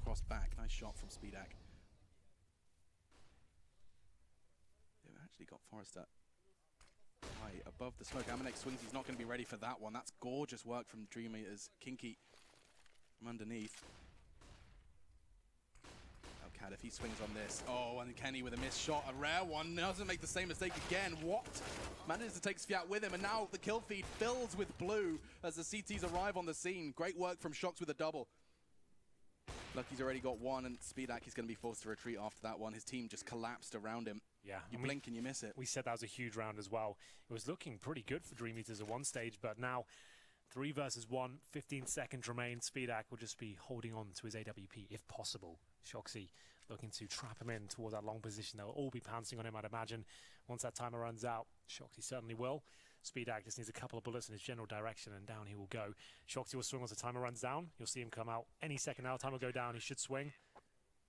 cross back. Nice shot from Speedak. They've actually got Forrester high above the smoke. Amanek swings. He's not going to be ready for that one. That's gorgeous work from Dream Eaters. Kinky from underneath. Oh, Cat, if he swings on this. Oh, and Kenny with a missed shot. A rare one. Doesn't make the same mistake again. What? Manages to take Sviat with him, and now the kill feed fills with blue as the CTs arrive on the scene. Great work from Shox with a double. Lucky's already got one, and Speedak is going to be forced to retreat after that one. His team just collapsed around him. Yeah. You blink and you miss it. We said that was a huge round as well. It was looking pretty good for Dream Eaters at one stage, but now 3 versus 1, 15 seconds remain. Speedak will just be holding on to his AWP if possible. Shoxy looking to trap him in towards that long position. They'll all be pouncing on him, I'd imagine, once that timer runs out. Shoxy certainly will. Speedak just needs a couple of bullets in his general direction, and down he will go. Shoxy will swing once the timer runs down. You'll see him come out any second now. Timer will go down. He should swing.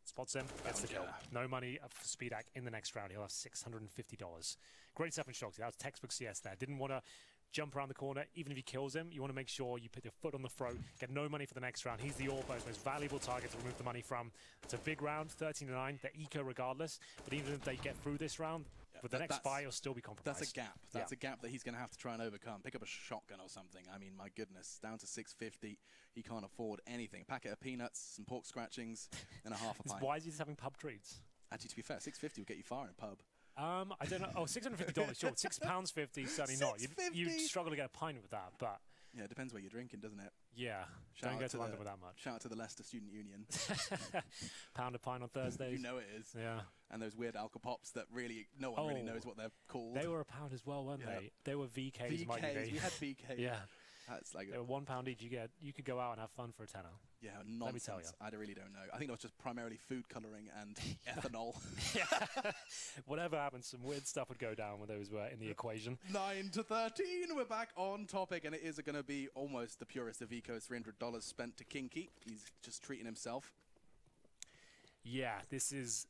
Spots him, gets the kill. No money for Speedak in the next round. He'll have $650. Great stuff from Shoxy. That was textbook CS there. Didn't want to jump around the corner. Even if he kills him, you want to make sure you put your foot on the throat. Get no money for the next round. He's the Orbo's most valuable target to remove the money from. It's a big round, 13-9. They're eco regardless. But even if they get through this round, with the next buy, he'll still be compromised. That's a gap. That's a gap that he's going to have to try and overcome. Pick up a shotgun or something. I mean, my goodness, down to 650. He can't afford anything. A packet of peanuts, some pork scratchings, and a half a pint. Why is he just having pub treats? Actually, to be fair, 650 will get you far in a pub. I don't know. Oh, $650, sure. £6.50, certainly not. You'd struggle to get a pint with that, but... Yeah, it depends what you're drinking, doesn't it? Yeah, don't go to London with that much. Shout out to the Leicester Student Union. Pound a pint on Thursdays. You know it is. Yeah. And those weird alcopops that really, no one really knows what they're called. They were £1 as well, weren't they? They were VKs, might be. We had VKs. Yeah. That's like they were £1 each. You could go out and have fun for a tenner. Yeah, nonsense. Let me tell you. I really don't know. I think it was just primarily food colouring and ethanol. Yeah. Whatever happened, some weird stuff would go down when those were in the equation. 9-13, we're back on topic, and it is going to be almost the purest of ecos. $300 spent to Kinky. He's just treating himself. Yeah, this is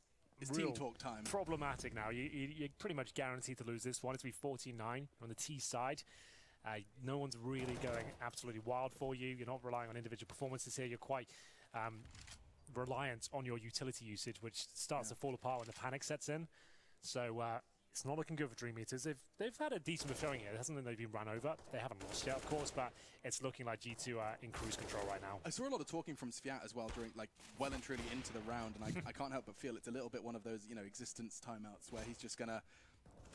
team talk time. Problematic now. You're pretty much guaranteed to lose this one. It's to be 14-9 on the T side. No one's really going absolutely wild for you. You're not relying on individual performances here. You're quite reliant on your utility usage, which starts to fall apart when the panic sets in. So it's not looking good for Dream Eaters. They've had a decent showing here. It hasn't been they've been run over. They haven't lost yet, of course, but it's looking like G2 are in cruise control right now. I saw a lot of talking from Sviat as well during, well and truly into the round, and I can't help but feel it's a little bit one of those, existence timeouts where he's just gonna,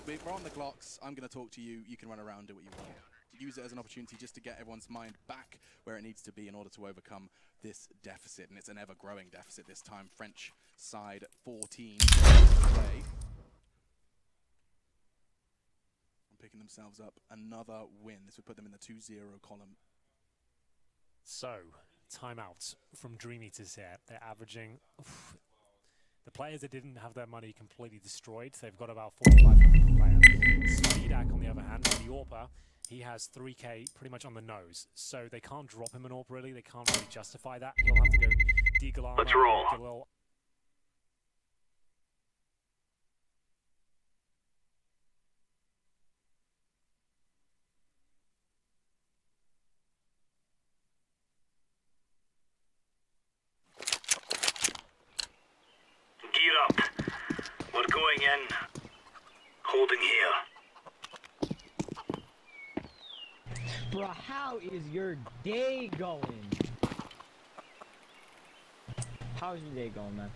we're on the clocks, I'm gonna talk to you, you can run around, do what you want. Use it as an opportunity just to get everyone's mind back where it needs to be in order to overcome this deficit, and it's an ever-growing deficit this time. French side 14 away. Picking themselves up another win. This would put them in the 2-0 column. So, timeout from Dream Eaters here. They're averaging... The players that didn't have their money completely destroyed, they've got about 45 players. Speedak, on the other hand, the AWPer, he has 3k pretty much on the nose. So they can't drop him an AWP, really. They can't really justify that. He'll have to go Deagle armor. Let's roll. Gear up. We're going in. Holding here. Bro, how is your day going? How's your day going, man?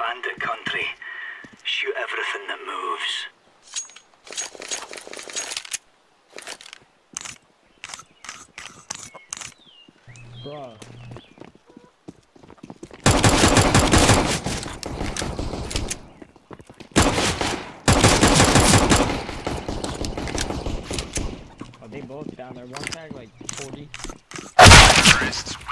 bandit country. Shoot everything that moves. Bruh. Are they both down there? One tag like 40. Terrorists win.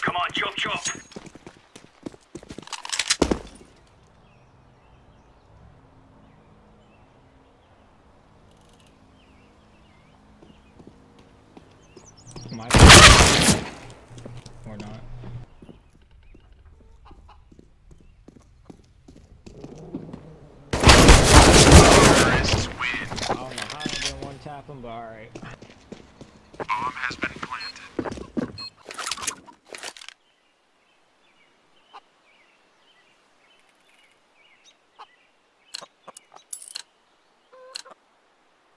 Come on, chop chop. My or not. Terrorists win. I don't know how I didn't one tap him, but alright. Bomb has been planted.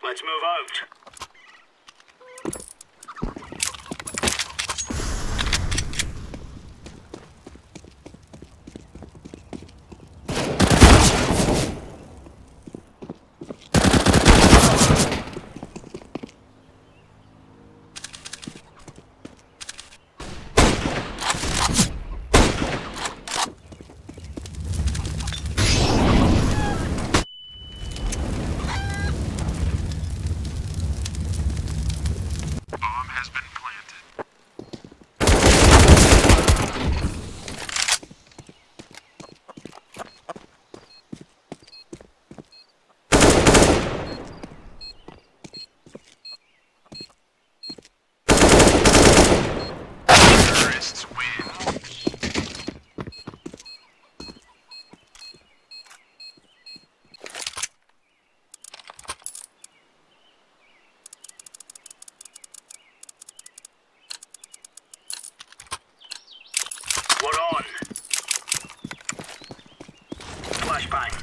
Let's move out. Bomb has been planted. Terrorists win. We're on. Flashbang.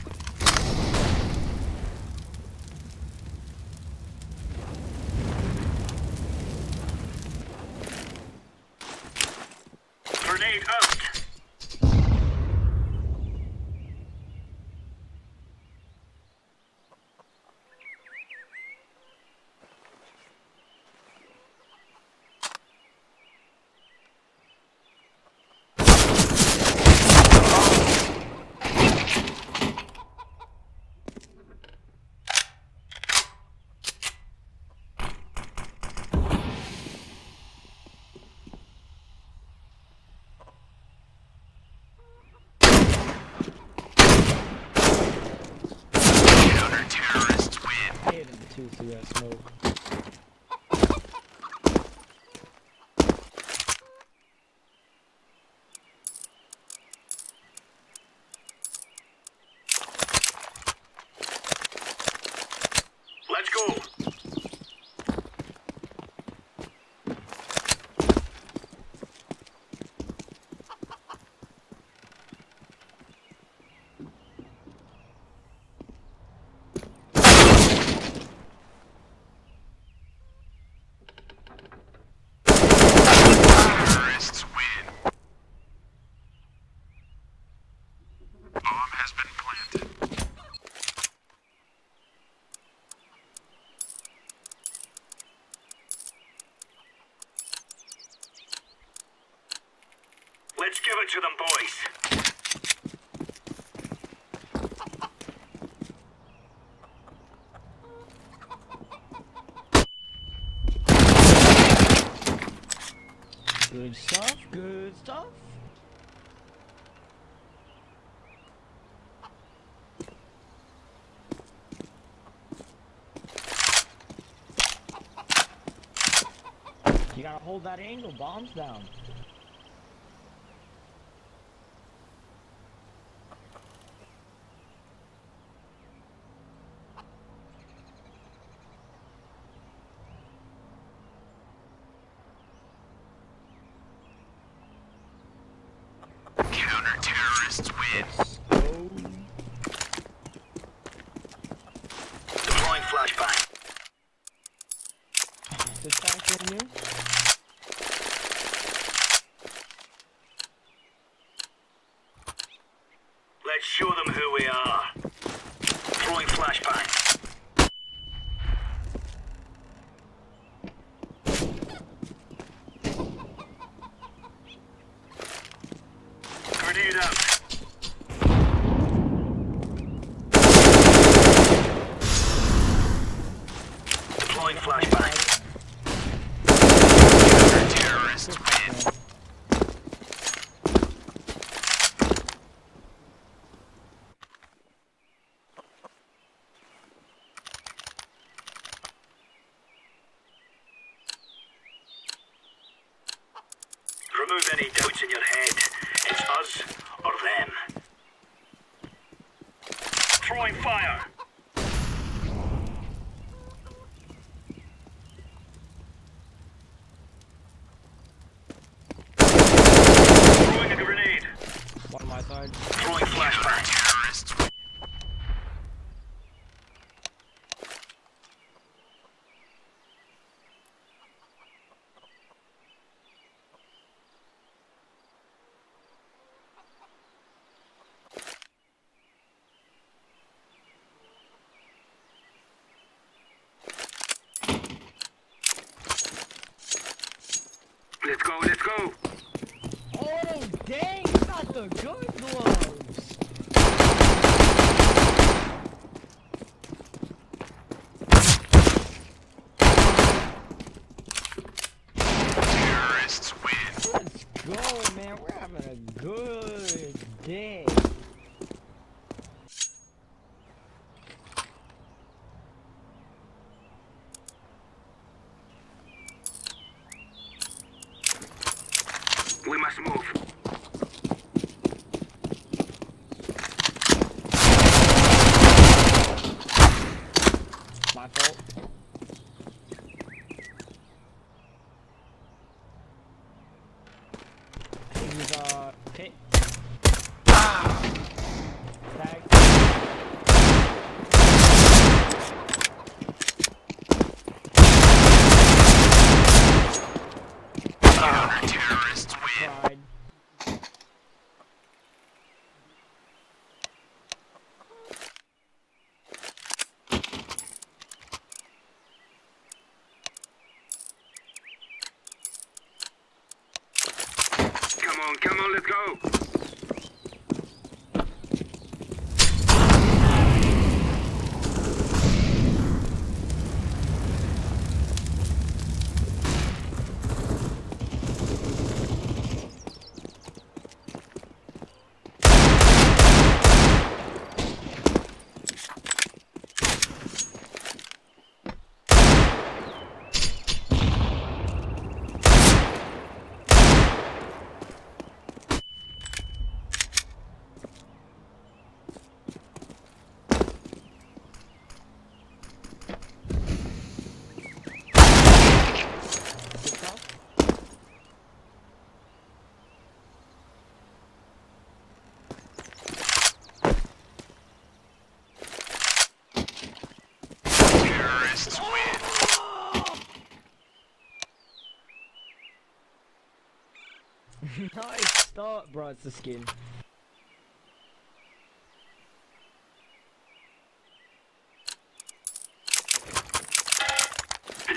Grenade out. Counter-terrorists win. Hit him too through that smoke. Let's go. Terrorists win. Bomb has been planted. Let's give it to them, boys. Good stuff, good stuff. You gotta hold that angle, bombs down. Counter-terrorists win. Let's go. Deploying flashbang. This back in here? Let's show them who we are. Throwing flashbang. Grenade out. Deploying flashbang. Terrorists win. Remove any doubts in your head. It's us or them. Throwing fire. Throwing a grenade. One on my side. Throwing flashbang. Terrorists. Let's go, let's go! Oh, dang! You got the good gloves! Terrorists win. Let's go, man. We're having a good day. We must move. My fault. He's, okay. Tag. Terrorists win. Pride. Come on, let's go. Terrorists win. Nice start, bro. It's the skin.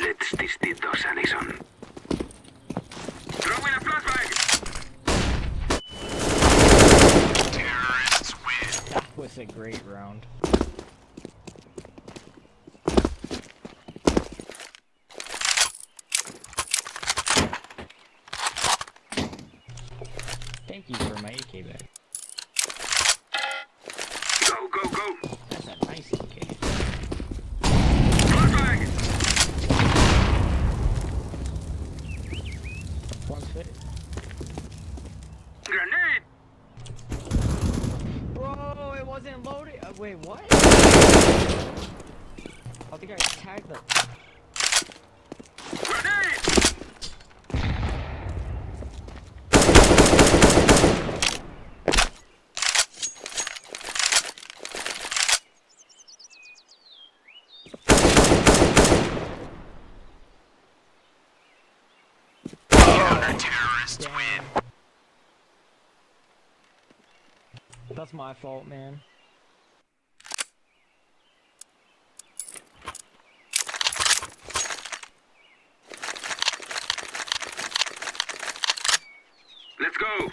Let's test those, Allison. Throw in a flashbang. Terrorists win. That was a great round. Thank you for my AK bag. Go, go, go. That's a nice AK. Flashbang. One's fit. Grenade. Bro, it wasn't loaded. Wait, what? I think I tagged the. Grenade. Damn. That's my fault, man. Let's go.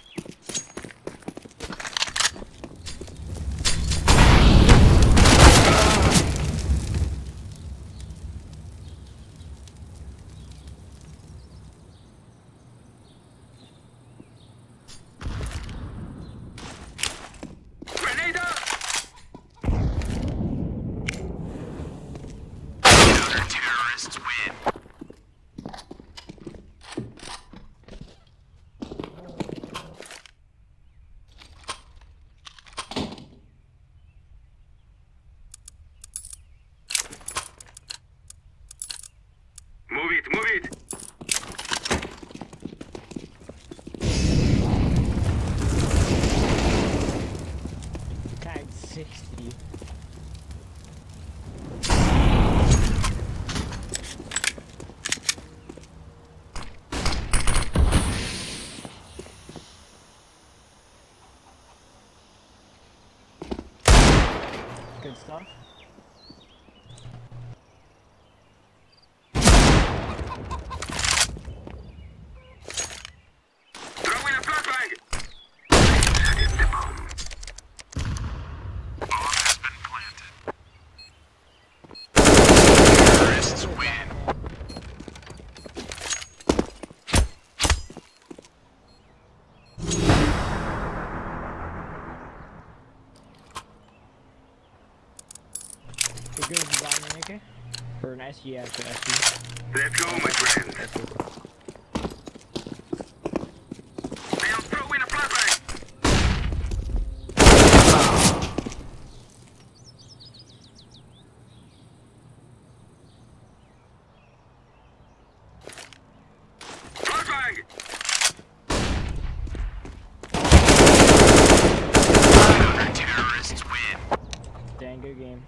Grenade out. Counter-terrorists win. Move it, move it. Tagged 60. Good stuff. Throw in a flashbang. Hit the bomb. Bomb has been planted. Terrorists win. It goes environment maker. Or an SG after SG. Let's go, my friend. I'll throw in a flashbang. Flashbang. Counter-terrorists win. Dang, good game.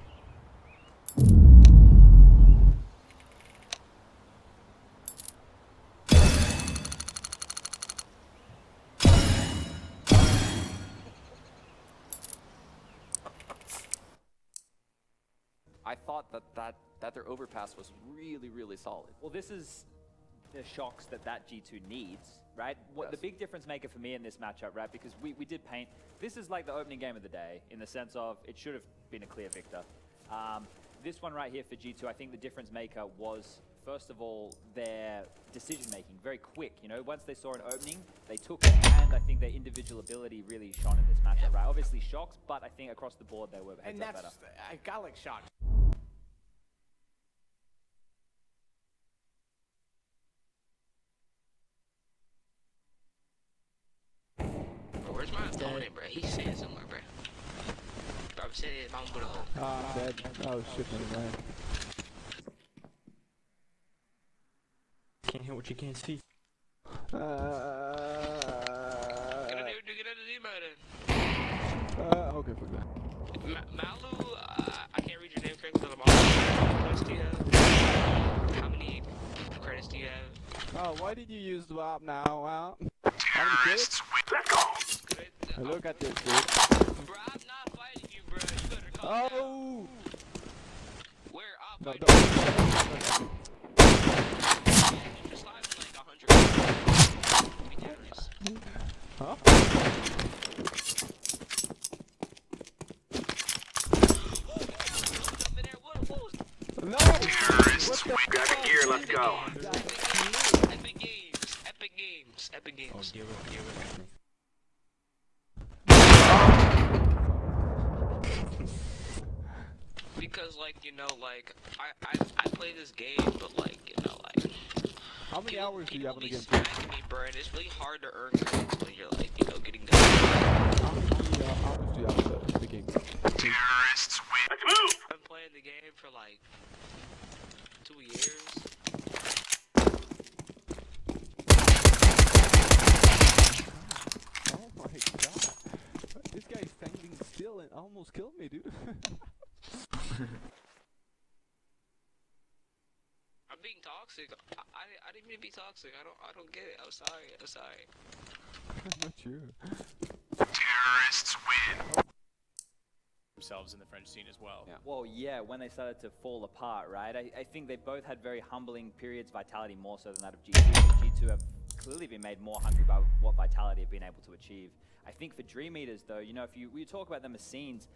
I thought that their overpass was really solid. Well, this is the shocks that G2 needs, right? What the Yes. big difference maker for me in this matchup, right? Because we did paint. This is like the opening game of the day in the sense of it should have been a clear victor. This one right here for G2, I think the difference maker was, first of all, their decision making, very quick. You know, once they saw an opening, they took it, and I think their individual ability really shone in this matchup, right? Obviously shocks, but I think across the board they were heads And up that's, better. I got like shocked. Bro, where's my opponent, bro? He's sitting somewhere, bro. Bro, I'm sitting in his mount with a hole. I'm dead. Oh shit, man. Can't hit what you can't see. Get under the mode. Okay, fuck that. Malu, I can't read your name correctly, but I'm all. How many credits do you have? How many credits do you have? Oh, why did you use the map now? How many kills? Let's go. Good. Look at this, dude. Bro, I'm not fighting you, bro. You better calm down. Oh! Where? I'm No, fighting don't. you. You just live like 100. Be generous. Huh? Jump in there. What was No! Terrorists win. Grab the gear. Let's go. Epic Games. Epic Games. Epic Games. Oh, give it. Because, like, you know, like, I play this game, but, like, you know, like, How many hours do you have in the game? smacking me, bro, and it's really hard to earn credits when you're, like, you know, getting done. How many hours do you have in the game? Terrorists win. Let's move. I've been playing the game for, like, 2 years. Oh my god. This guy's standing still and almost killed me, dude. I'm being toxic. toxic. I didn't mean to be toxic. I don't get it. I'm sorry. I'm sorry. Not you. Terrorists win. Themselves in the French scene as well. Yeah. Well, yeah, when they started to fall apart, right? I think they both had very humbling periods, Vitality more so than that of G2. G2 have clearly been made more hungry by what Vitality have been able to achieve. I think for Dream Eaters, though, you know, if we talk about them as scenes,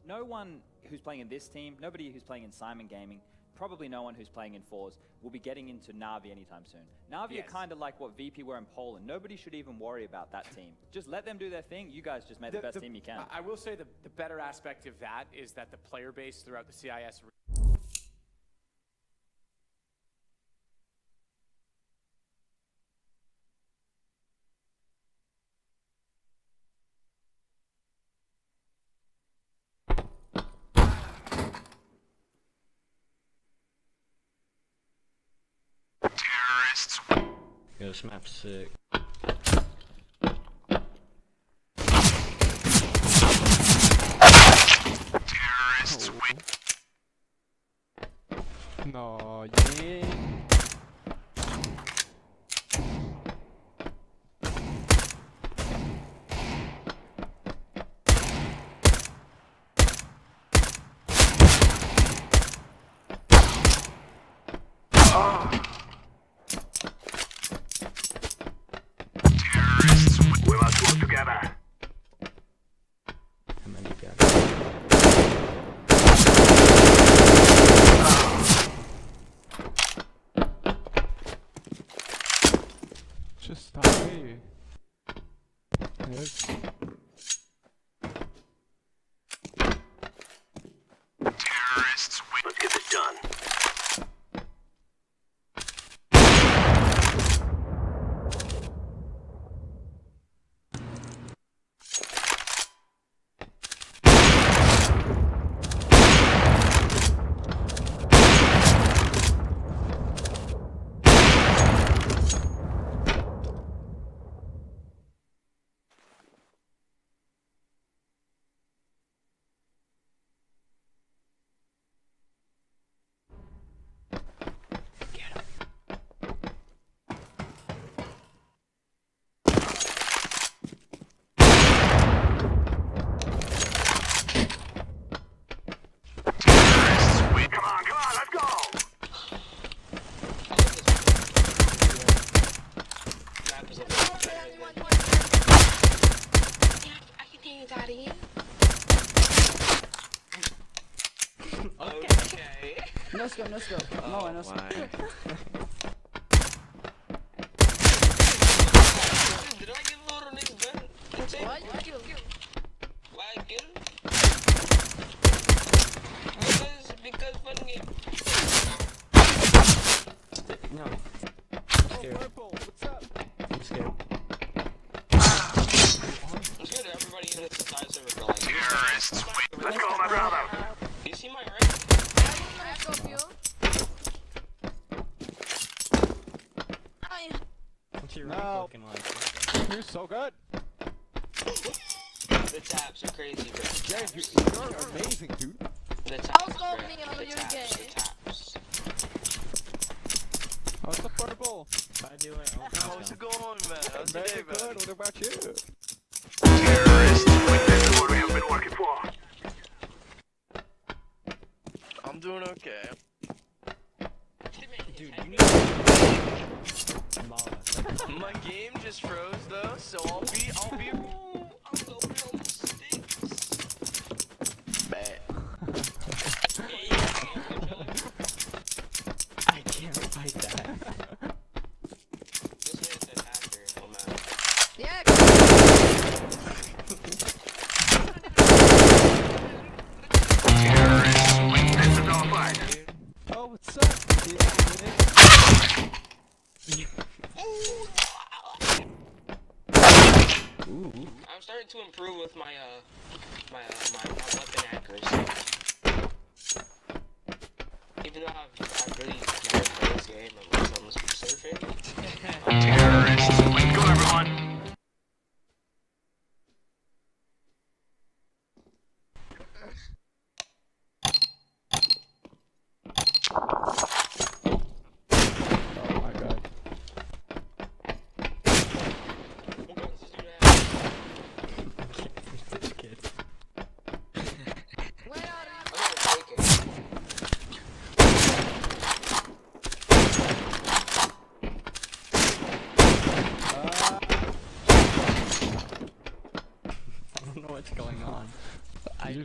no one who's playing in this team, nobody who's playing in Simon Gaming, probably no one who's playing in Fours will be getting into Na'Vi anytime soon. Na'Vi are kind of like what VP were in Poland. Nobody should even worry about that team. Just let them do their thing. You guys just make the best team you can. I will say the better aspect of that is that the player base throughout the CIS Terrorists win. Yo, this map's sick. Terrorists win. No, yeah. Terrorists win. We must work together. How many you got? Just stop me. Yes. Terrorists win. Let's get this done. Terrorists win. Come on, let's go. Map is a little better than. I can hear you, Daddy. Okay. No scope, no scope. No, no scope. Did I get loaded on this gun? Why you kill? Why I get him? Because fun game. No. Oh, purple, what's up? I'm scared. I'm scared that everybody in this side server go like, Terrorists win. Let's go, my brother. you see my right? I scope you. What's your No. rank looking like? You're so good. The taps are crazy, bro. Yeah, you're amazing, dude. The taps, I'll scope bro. me on The your taps, game. the taps. How's the purple? If I do it, How's it going, man? How's the Very day, good. man? What about you? Terrorists win. This is what we have been working for. I'm doing okay. Dude, you need My game just froze though, so I'll be I'm going on sticks. bad. I can't fight that. This man's an actor. Oh man. Yeah. Terrorists win. This is our fight. Oh, what's up? I'm starting to improve with my my weapon accuracy. Even though I've really never played this game unless I'm surfing. Terrorists win. Let's go, everyone.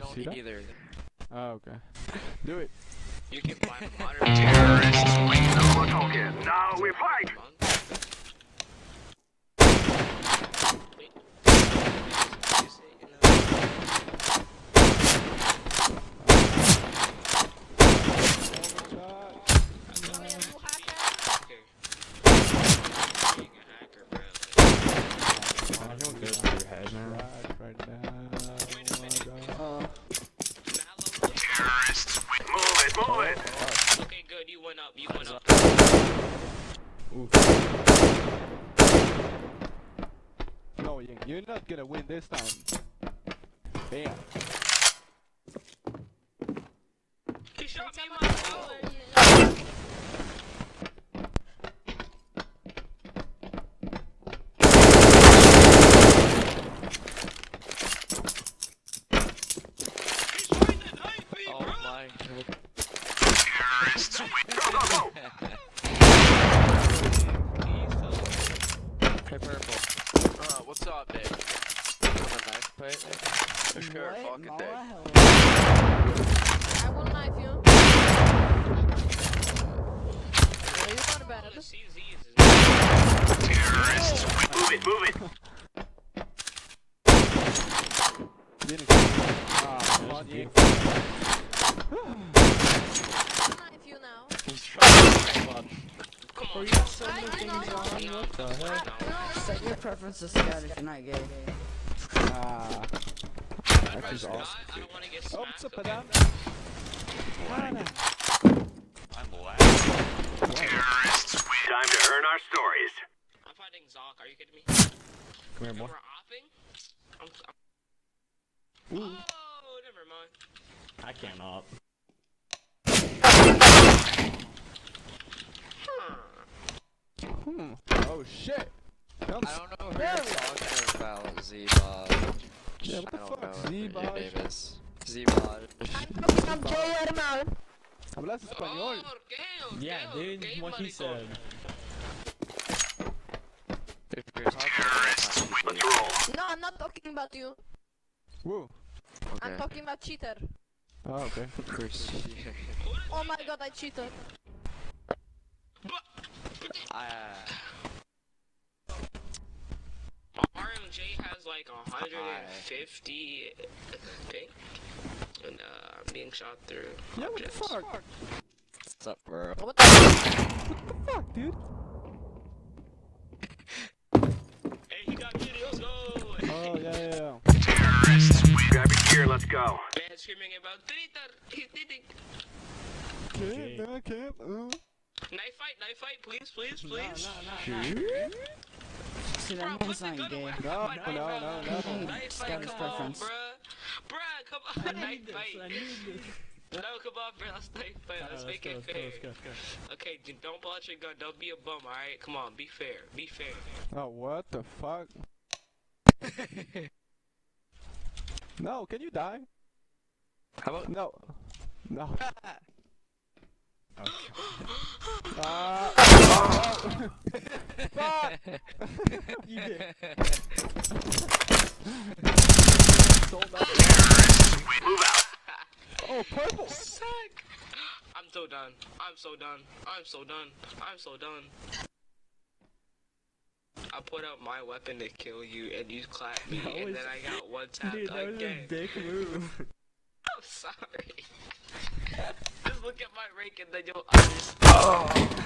you see that? either. Oh, okay. Do it. You can buy a monitor. Now we fight! Everyone goes through your head, man. Right now. Terrorists, move it, move it! Okay, good. You went up. You went up. No, Ying, you're not gonna win this time. Bam. He shot me in my phone. Oh my god. Terrorists, go, go, go! Hey, purple. What's up, babe? Want a knife fight? Sure, fuck it, dude. I will knife you. Well, you got bad. Terrorists, move it, move it! I'll knife you now. He's trying to fun. Bro, you got so many I things know. on. What the heck? No. Set your preference to scout if you're not gay. That is awesome. I don't want to get Oh, smacked. what's up, Okay? Adam? Terrorists, time to earn our stories. I'm fighting Zoc. Are you kidding me? Come here, boy. We're opping? Oh, never mind. I can't op. Oh shit. Come I don't know who you're talking about, Z-Bod. Yeah, what the I don't fuck, know who your Z-Bod? name is. Z-Bod. I'm gay, hermano. Hablas español. Yeah, dude, what he said. If you're talking about Let's roll. No, I'm not talking about you. Woo. I'm okay. talking about cheater. Oh, okay. Of course. Oh my god, I cheated. RMJ has like 150 ping. And I'm being shot through. Yeah, what the objects. fuck? What's up, bro? What the Fuck, dude. Hey, he got videos. Go! Oh, yeah. Terrorists, grab your gear, let's go. Man screaming about Twitter. He's did Can't, no, I can't. Knife fight, please, please, please. See, Bro, that put man's the not gun gay. away. No, Knife no, fight, no. Knife Scout fight, his come on, preference. bruh. Bruh, come on, knife fight. No, come on, bro, let's knife fight. Let's make it fair. Okay, don't pull out your gun. Don't be a bum, alright? Come on, be fair. Be fair. Oh, what the fuck? No, can you die? How about No. No. Fuck! You did. Move out. Oh, purple! I'm so done. I'm so done. I'm so done. I'm so done. I put out my weapon to kill you, and you clapped me, and then I got one tap again. dick move. I'm sorry. Just look at my rank, and then you'll understand.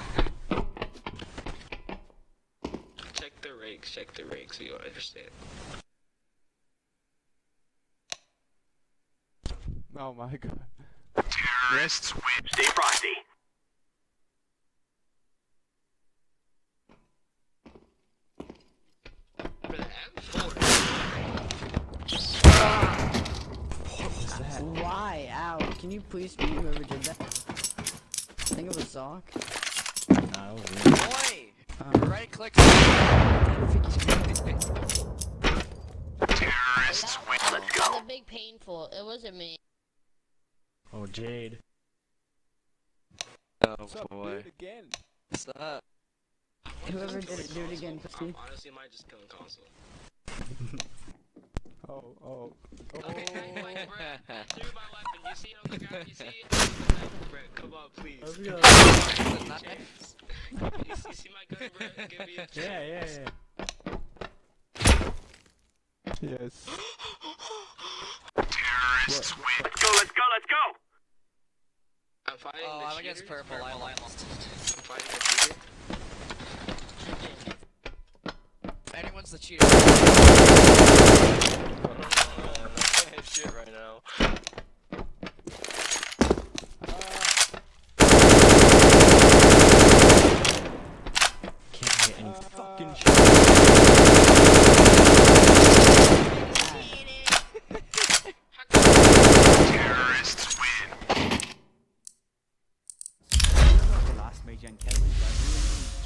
Check the rank, so you'll understand. Oh my god. Terrorists, stay frosty. For the M4. Why? Ow. Can you please mute whoever did that? I think it was Zoc. Nah, it was Boy! Right click. Terrorists, let's go. a big painful. It wasn't me. Oh, Jade. Oh What's up, boy. dude, again? What's up? Whoever did it, do it again, pussy. Honestly, might just kill console. Okay, thank my friend. Threw my weapon. You see it on the ground? You see it? Bro, come on, please. You see my gun, bro? Give me a chance. Yeah. Yes. Terrorists win. Let's go, let's go, let's go! I'm fighting the I'm shooter. against purple. I lost. I'm fighting the shooter. If anyone's the cheater. Shit right now. Can't get any fucking shit. Terrorists win. The last major encounter, we were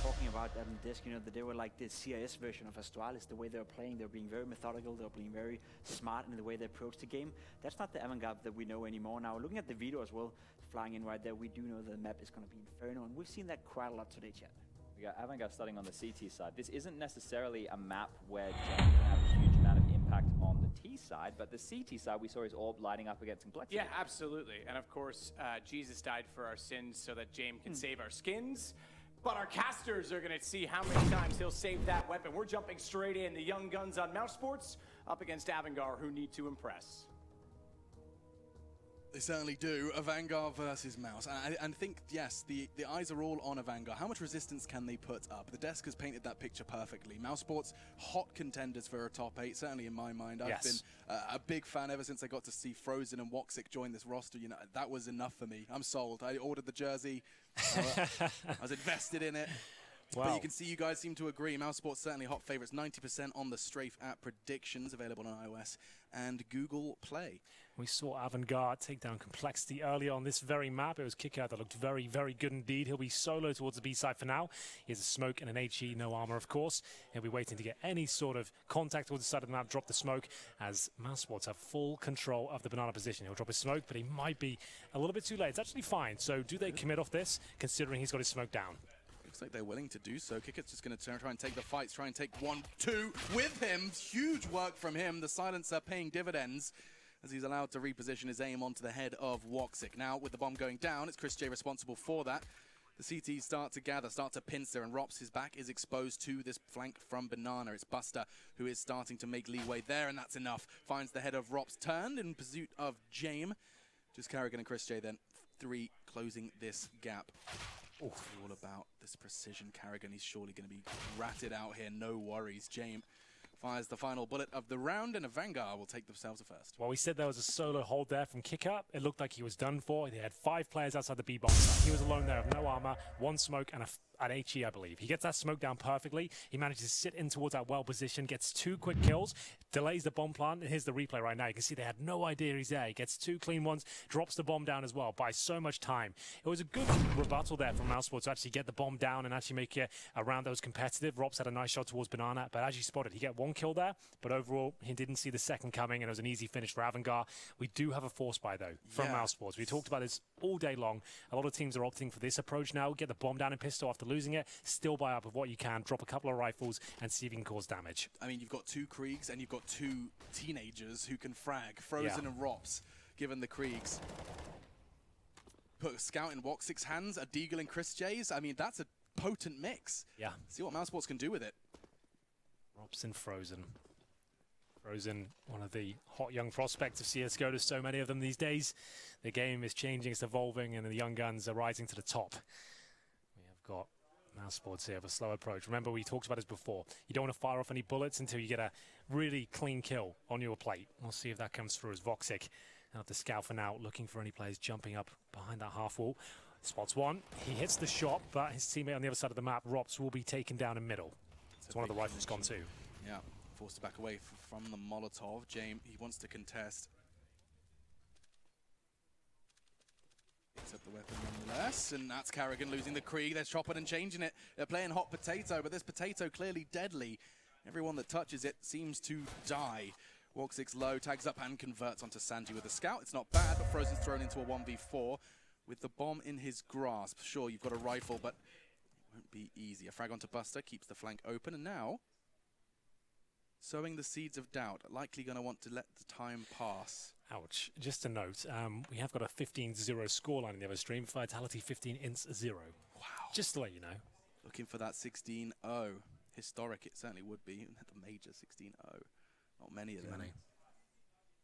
talking about that on the desk, that they were like the CIS version of Astralis, the way they were playing. They were being very methodical, they were being very smart in the way they approached the game. That's not the Avantgarde that we know anymore. Now, looking at the video as well, flying in right there, we do know the map is going to be Inferno, and we've seen that quite a lot today, chat. We got Avantgarde starting on the CT side. This isn't necessarily a map where Jane can have a huge amount of impact on the T side, but the CT side, we saw his orb lighting up against Complexity. Yeah, absolutely. And of course, Jesus died for our sins so that James can save our skins. But our casters are going to see how many times he'll save that weapon. We're jumping straight in. The young guns on Mouse Sports up against Avantgarde, who need to impress. They certainly do. A Vanguard versus Mouse. And I think, yes, the eyes are all on a Vanguard. How much resistance can they put up? The desk has painted that picture perfectly. Mouse Sports, hot contenders for a top 8, certainly in my mind. I've been a big fan ever since I got to see Frozen and Woxic join this roster. That was enough for me. I'm sold. I ordered the jersey. I was invested in it. Wow. But you can see you guys seem to agree. Mouse Sports certainly hot favorites. 90% on the Strafe app predictions, available on iOS and Google Play. We saw Avantgarde take down Complexity earlier on this very map. It was Kickout that looked very, very good indeed. He'll be solo towards the B side for now. He has a smoke and an HE, no armor, of course. He'll be waiting to get any sort of contact towards the side of the map, drop the smoke, as Mouse Sports have full control of the banana position. He'll drop his smoke, but he might be a little bit too late. It's actually fine. So do they commit off this, considering he's got his smoke down? Looks like they're willing to do so. Kickout's just going to try and take the fights, try and take 1-2 with him. Huge work from him. The silencer paying dividends as he's allowed to reposition his aim onto the head of Woxic. Now, with the bomb going down, it's Chris J responsible for that. The CTs start to gather, start to pincer, and Rops, his back is exposed to this flank from Banana. It's Buster who is starting to make leeway there, and that's enough. Finds the head of Rops turned in pursuit of Jame. Just Carrigan and Chris J then, 3 closing this gap. All about this precision. Carrigan, he's surely going to be ratted out here. No worries. Jame fires the final bullet of the round, and a Vanguard will take themselves a first. Well, we said there was a solo hold there from Kickout. It looked like he was done for. They had 5 players outside the B-bomb side. He was alone there with no armor, 1 smoke, and an HE, I believe. He gets that smoke down perfectly. He manages to sit in towards that well position, gets 2 quick kills, delays the bomb plant, and here's the replay right now. You can see they had no idea he's there. He gets 2 clean ones, drops the bomb down as well, buys so much time. It was a good rebuttal there from Mouseport to actually get the bomb down and actually make it around those competitive. Rops had a nice shot towards Banana, but as you spotted, he got 1 kill there, but overall, he didn't see the second coming, and it was an easy finish for Avantgarde. We do have a force buy, though, from Mousesports. We talked about this all day long. A lot of teams are opting for this approach now. Get the bomb down in pistol after losing it, still buy up with what you can, drop a couple of rifles, and see if you can cause damage. I mean, you've got 2 Kriegs, and you've got 2 teenagers who can frag. Frozen and Rops, given the Kriegs. Put a scout in Woxic's hands, a Deagle in Chris J's. I mean, that's a potent mix. Yeah. See what Mousesports can do with it. Rops and Frozen. Frozen, one of the hot young prospects of CSGO. There's so many of them these days. The game is changing, it's evolving, and the young guns are rising to the top. We have got Mousesports here with a slow approach. Remember, we talked about this before. You don't want to fire off any bullets until you get a really clean kill on your plate. We'll see if that comes through as Woxic out the scout for now, looking for any players jumping up behind that half wall. Spots one. He hits the shot, but his teammate on the other side of the map, Rops, will be taken down in middle. It's one of the rifles gone too. Yeah, forced to back away from the Molotov. Jame, he wants to contest. Picks up the weapon nonetheless, and that's Carrigan losing the Krieg. They're chopping and changing it. They're playing hot potato, but this potato clearly deadly. Everyone that touches it seems to die. Woxic's low, tags up and converts onto Sanji with a scout. It's not bad, but Frozen's thrown into a 1v4 with the bomb in his grasp. Sure, you've got a rifle, but it won't be easy. A frag onto Buster, keeps the flank open, and now Sowing the seeds of doubt. Likely going to want to let the time pass. Ouch. Just a note, we have got a 15-0 scoreline in the other stream. Vitality 15-0. Wow. Just to let you know. Looking for that 16-0. Historic it certainly would be. The major 16-0. Not many of them.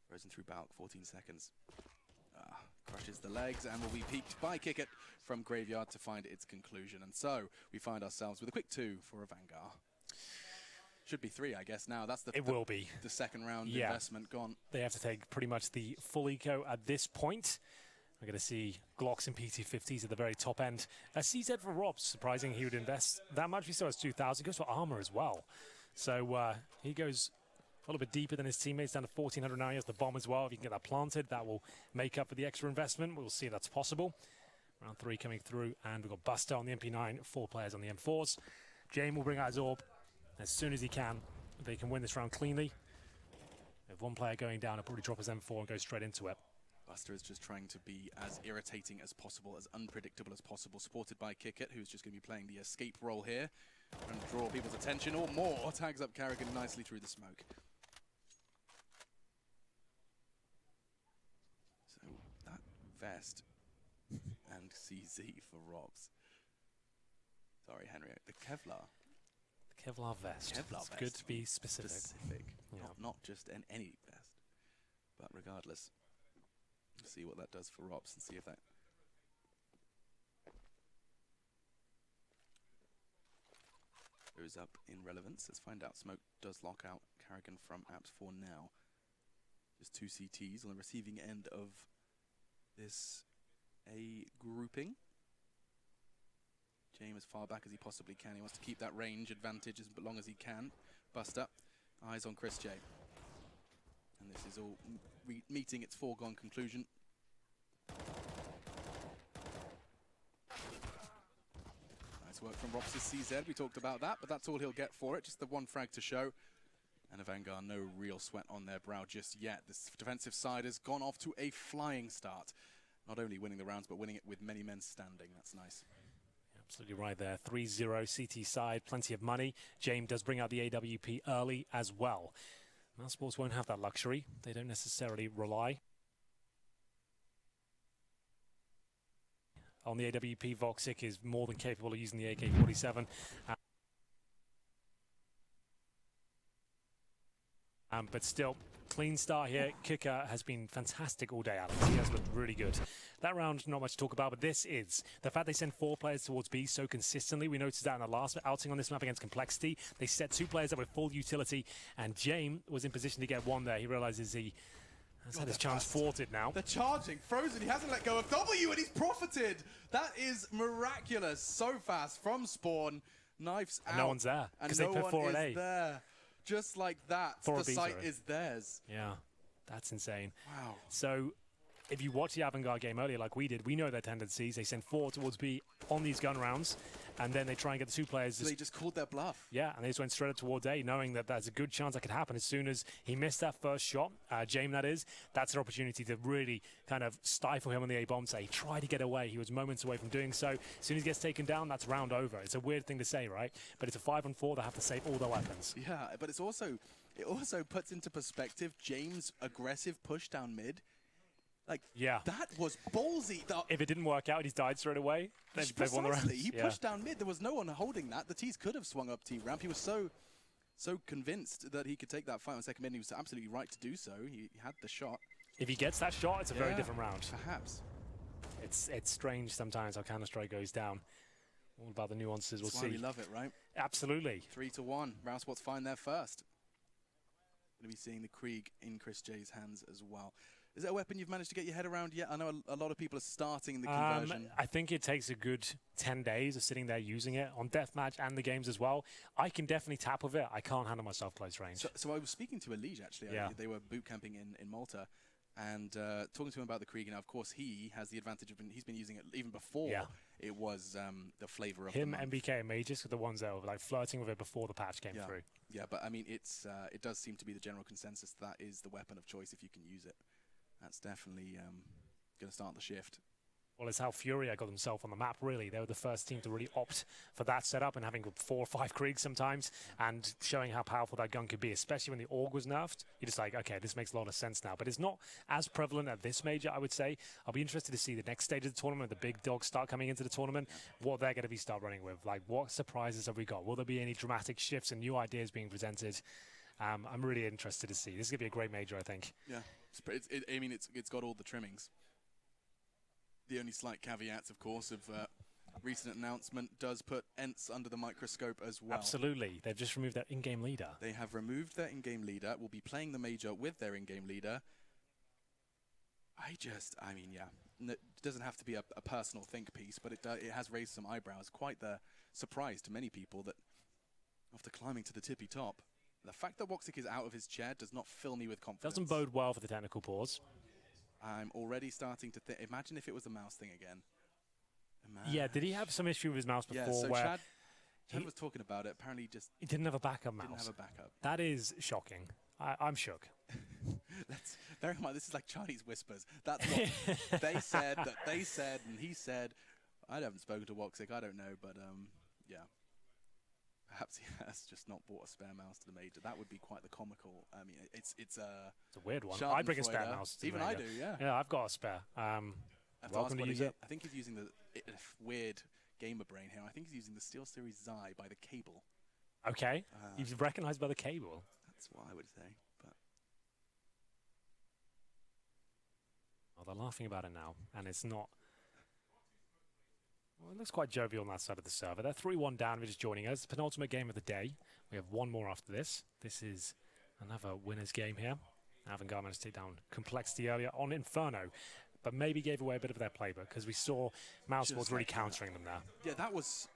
Frozen through Balk, 14 seconds. Crushes the legs and will be peaked by Kickit from Graveyard to find its conclusion. And so we find ourselves with a quick 2 for a Vanguard. Should be 3, I guess, now. That's it will be. The second round investment gone. They have to take pretty much the full eco at this point. We're going to see Glocks and PT50s at the very top end. CZ for Rob, surprising he would invest that much. We saw his 2,000. Goes for armor as well. So he goes a little bit deeper than his teammates, down to 1,400 now. He has the bomb as well. If he can get that planted, that will make up for the extra investment. We'll see if that's possible. Round 3 coming through, and we've got Buster on the MP9, 4 players on the M4s. James will bring out his orb as soon as he can. They can win this round cleanly. If one player going down, he'll probably drop his M4 and go straight into it. Buster is just trying to be as irritating as possible, as unpredictable as possible, supported by Kickit, who's just going to be playing the escape role here and draw people's attention or more. Tags up Carrigan nicely through the smoke. So that vest and CZ for Robs. Sorry, Henry. The Kevlar. The Kevlar vest. Kevlar it's vest. good to be specific. Yeah. Not just any vest. But regardless, we'll see what that does for Robs and see if that goes up in relevance. Let's find out. Smoke does lock out Carrigan from Apps 4 now. Just 2 CTs on the receiving end of this A grouping. James as far back as he possibly can. He wants to keep that range advantage as long as he can. Buster, eyes on Chris J. And this is all meeting its foregone conclusion. Nice work from Rops's CZ. We talked about that, but that's all he'll get for it. Just the 1 frag to show. And a Vanguard, no real sweat on their brow just yet. This defensive side has gone off to a flying start. Not only winning the rounds, but winning it with many men standing. That's nice. Absolutely right there. 3-0 CT side, plenty of money. James does bring out the AWP early as well. Mouse Sports won't have that luxury. They don't necessarily rely on the AWP. Voxic is more than capable of using the AK-47. But still, clean start here. Kicker has been fantastic all day, Alex. He has looked really good. That round, not much to talk about, but this is the fact they send 4 players towards B so consistently. We noticed that in the last outing on this map against Complexity. They set 2 players up with full utility, and James was in position to get 1 there. He realizes he has had his chance thwarted now. They're charging. Frozen, he hasn't let go of W, and he's profited. That is miraculous. So fast from spawn. Knives out. No one's there, because they put 4 at A. There. Just like that, the site is theirs. Yeah, that's insane. Wow. So if you watch the Avangard game earlier like we did, we know their tendencies. They send 4 towards B on these gun rounds, and then they try and get the 2 players. So they just called their bluff. Yeah, and they just went straight up towards A, knowing that there's a good chance that could happen as soon as he missed that first shot. James, that is. That's an opportunity to really kind of stifle him on the A-bomb. Say, he tried to get away. He was moments away from doing so. As soon as he gets taken down, that's round over. It's a weird thing to say, right? But it's a 5-on-4. They have to save all their weapons. Yeah, but it also puts into perspective James' aggressive push down mid. Like, yeah, that was ballsy. If it didn't work out, he's died straight away. Then they've won the round. He pushed down mid. There was no one holding that. The T's could have swung up T ramp. He was so convinced that he could take that fight on second mid. And he was absolutely right to do so. He had the shot. If he gets that shot, it's a very different round. Perhaps. It's strange sometimes how Counter-Strike goes down. All about the nuances. We'll see. That's why we love it, right? Absolutely. 3-1. Round Sports find their first. Going to be seeing the Krieg in Chris J's hands as well. Is that a weapon you've managed to get your head around yet? I know a lot of people are starting the conversion. I think it takes a good 10 days of sitting there using it on Deathmatch and the games as well. I can definitely tap with it. I can't handle myself close range. So I was speaking to Elige, actually. Yeah. They were boot camping in Malta. And talking to him about the Krieg. Now, of course, he has the advantage of he's been using it even before it was the flavor of him, the month. MBK, and Mages were the ones that were like flirting with it before the patch came through. Yeah, but I mean, it does seem to be the general consensus that is the weapon of choice if you can use it. That's definitely going to start the shift. Well, it's how Furia got themselves on the map, really. They were the first team to really opt for that setup and having 4 or 5 Kriegs sometimes and showing how powerful that gun could be, especially when the AUG was nerfed. You're just like, okay, this makes a lot of sense now. But it's not as prevalent at this major, I would say. I'll be interested to see the next stage of the tournament, the big dogs start coming into the tournament, what they're going to be start running with. Like, what surprises have we got? Will there be any dramatic shifts and new ideas being presented? I'm really interested to see. This is going to be a great major, I think. Yeah, I mean, it's got all the trimmings. The only slight caveats, of course, of recent announcement does put ENTS under the microscope as well. Absolutely. They've just removed their in-game leader. They have removed their in-game leader, will be playing the major with their in-game leader. I mean, yeah, it doesn't have to be a personal think piece, but it has raised some eyebrows. Quite the surprise to many people that after climbing to the tippy top, the fact that Woxic is out of his chair does not fill me with confidence. Doesn't bode well for the technical pause. I'm already starting to think. Imagine if it was a mouse thing again. Yeah, did he have some issue with his mouse before? Yeah, so where Chad was talking about it. Apparently, he didn't have a backup mouse. Didn't have a backup. That is shocking. I'm shook. Bear in mind, this is like Chinese whispers. That's what they said. That they said, and he said. I haven't spoken to Woxic. I don't know, but yeah. Perhaps he has just not bought a spare mouse to the major. That would be quite the comical. I mean, it's a weird one. I bring a spare mouse. Even I do, yeah. Yeah, I've got a spare. Welcome to use it. I think he's using the weird gamer brain here. I think he's using the SteelSeries Xi by the cable. Okay, you've recognized by the cable. That's what I would say. But well, they're laughing about it now, and it's not. Well, it looks quite jovial on that side of the server. They're 3-1 down, which is joining us. Penultimate game of the day. We have one more after this. This is another winner's game here. Avangard managed to take down Complexity earlier on Inferno, but maybe gave away a bit of their playbook because we saw Mousesports really countering them there. Yeah, that was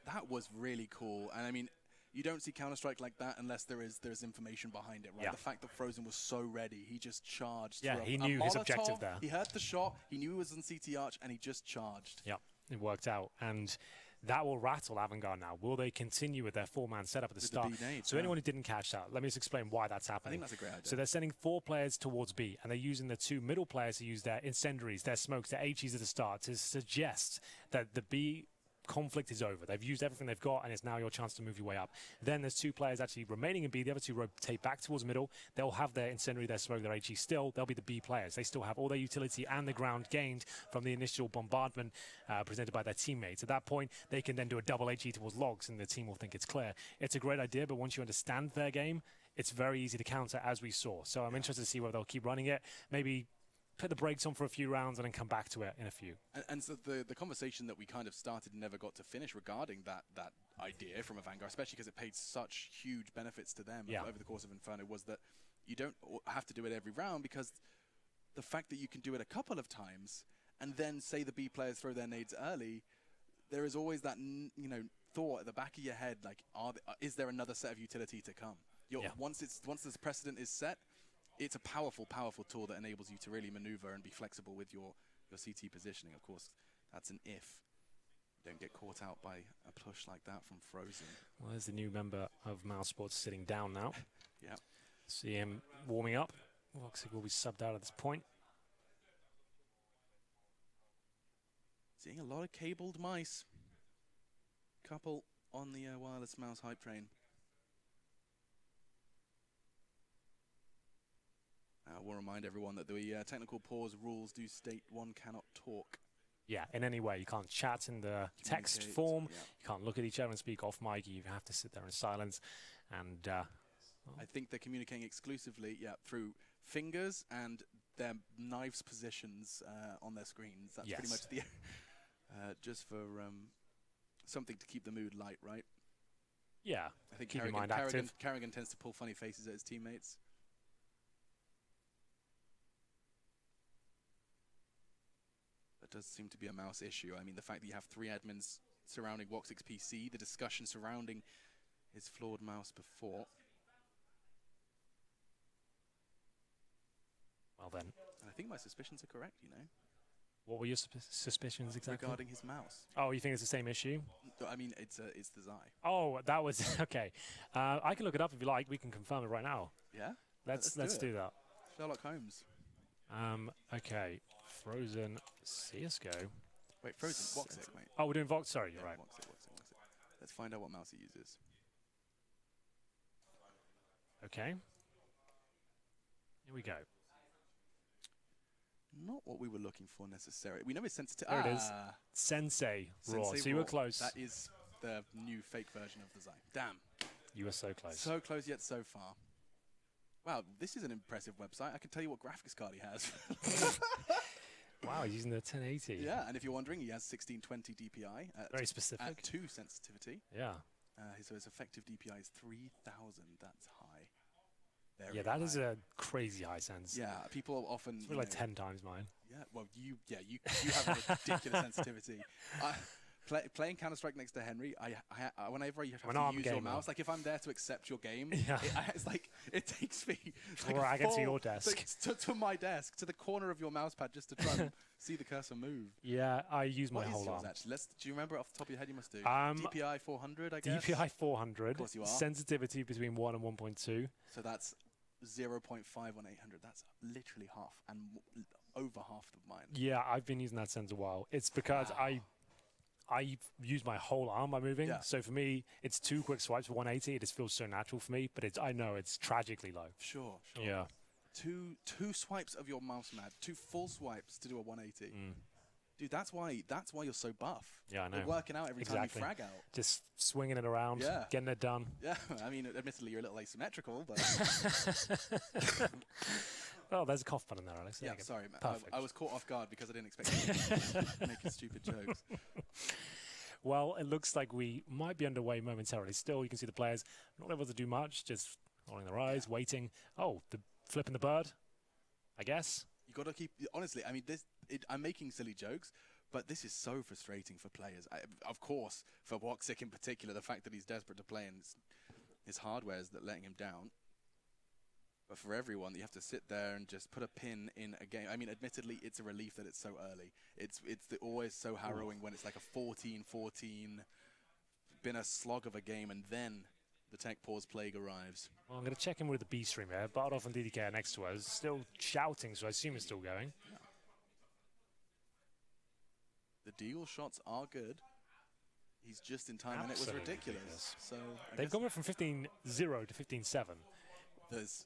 really cool. And I mean, you don't see Counter-Strike like that unless there's information behind it, right? Yeah. The fact that Frozen was so ready, he just charged. Yeah, through he a knew his Molotov. objective there. He heard the shot, he knew he was on CT Arch, and he just charged. Yeah, it worked out. And that will rattle Avangard now. Will they continue with their 4-man setup at the start? So anyone who didn't catch that, let me just explain why that's happening. I think that's a great idea. So they're sending 4 players towards B, and they're using the 2 middle players to use their incendiaries, their smokes, their HEs at the start to suggest that the B conflict is over. They've used everything they've got, and it's now your chance to move your way up. Then there's 2 players actually remaining in B. The other 2 rotate back towards middle. They'll have their incendiary, their smoke, their HE still. They'll be the B players. They still have all their utility and the ground gained from the initial bombardment presented by their teammates. At that point, they can then do a double HE towards logs, and the team will think it's clear. It's a great idea, but once you understand their game, it's very easy to counter, as we saw. So I'm interested to see whether they'll keep running it. Maybe put the brakes on for a few rounds and then come back to it in a few. And so the conversation that we kind of started and never got to finish regarding that idea from Avangard, especially because it paid such huge benefits to them over the course of Inferno, was that you don't have to do it every round, because the fact that you can do it a couple of times and then say the B players throw their nades early, there is always that thought at the back of your head, like, is there another set of utility to come? Once this precedent is set, it's a powerful, powerful tool that enables you to really maneuver and be flexible with your CT positioning. Of course, that's an if. Don't get caught out by a push like that from Frozen. Well, there's the new member of Mousesports sitting down now. Yeah. See him warming up. Looks like we'll be subbed out at this point. Seeing a lot of cabled mice. Couple on the wireless mouse hype train. We'll remind everyone that the technical pause rules do state one cannot talk. Yeah, in any way. You can't chat in the text form. Yeah. You can't look at each other and speak off mic. You have to sit there in silence. And I think they're communicating exclusively through fingers and their knives positions on their screens. That's pretty much the just for something to keep the mood light, right? Yeah. I think keep your mind active. Carrigan tends to pull funny faces at his teammates. Does seem to be a mouse issue. I mean, the fact that you have 3 admins surrounding Woxic's PC, the discussion surrounding his flawed mouse before. Well then. I think my suspicions are correct, you know. What were your suspicions exactly? Regarding his mouse. Oh, you think it's the same issue? I mean, it's the Xi. Oh, that was, okay. I can look it up if you like. We can confirm it right now. Yeah? Let's do that. Sherlock Holmes. Okay. Frozen CSGO. Wait, Frozen, Voxic, mate. Oh, we're doing Vox. Sorry, you're right. Voxic. Let's find out what mouse he uses. Okay. Here we go. Not what we were looking for necessarily. We know it's sensitive. There it is. Sensei Raw. Sensei So you were Raw. close. That is the new fake version of the Zyme. Damn. You were so close. So close yet so far. Wow, this is an impressive website. I can tell you what graphics card he has. Wow, he's using the 1080. Yeah, and if you're wondering, he has 1620 DPI. Very specific. At 2 sensitivity. Yeah. So his effective DPI is 3000. That's high. Yeah, that is a crazy high sense. Yeah, people often... It's like 10 times mine. Yeah, well, you have a ridiculous sensitivity. Playing Counter-Strike next to Henry, whenever you have to use your mouse, like if I'm there to accept your game, it's like it takes me like drag it to your desk, to my desk, to the corner of your mouse pad just to try and see the cursor move. Yeah, I use my whole whole arm. arm. Actually, do you remember off the top of your head? You must do. DPI 400, I guess. DPI 400. Of course you are. Sensitivity between 1 and 1.2. So that's 0.5 on 800. That's literally half and over half of mine. Yeah, I've been using that sense a while. It's because I use my whole arm by moving. Yeah. So for me, it's 2 quick swipes for 180. It just feels so natural for me, but I know it's tragically low. Sure. Yeah. Two swipes of your mouse pad, 2 full swipes to do a 180. Dude, that's why you're so buff. Yeah, I know. You're working out every time you frag out. Just swinging it around, getting it done. Yeah, I mean, admittedly, you're a little asymmetrical, but... Oh, there's a cough button there, Alex. Yeah, sorry, man. I was caught off guard because I didn't expect you to make stupid jokes. Well, it looks like we might be underway momentarily. Still, you can see the players not able to do much, just rolling their eyes, waiting. Oh, flipping the bird, I guess. You got to keep... Honestly, I mean, I'm making silly jokes, but this is so frustrating for players. Of course, for Woxic in particular, the fact that he's desperate to play and his hardware is letting him down. But for everyone, you have to sit there and just put a pin in a game. I mean, admittedly, it's a relief that it's so early. It's always so harrowing when it's like a 14-14, been a slog of a game, and then the tech pause plague arrives. Well, I'm going to check in with the B stream here. Bardolph and DDK are next to us, still shouting, so I assume it's still going. Yeah. The deagle shots are good. He's just in time, and it was ridiculous. So they've gone from 15-0 to 15-7. There's...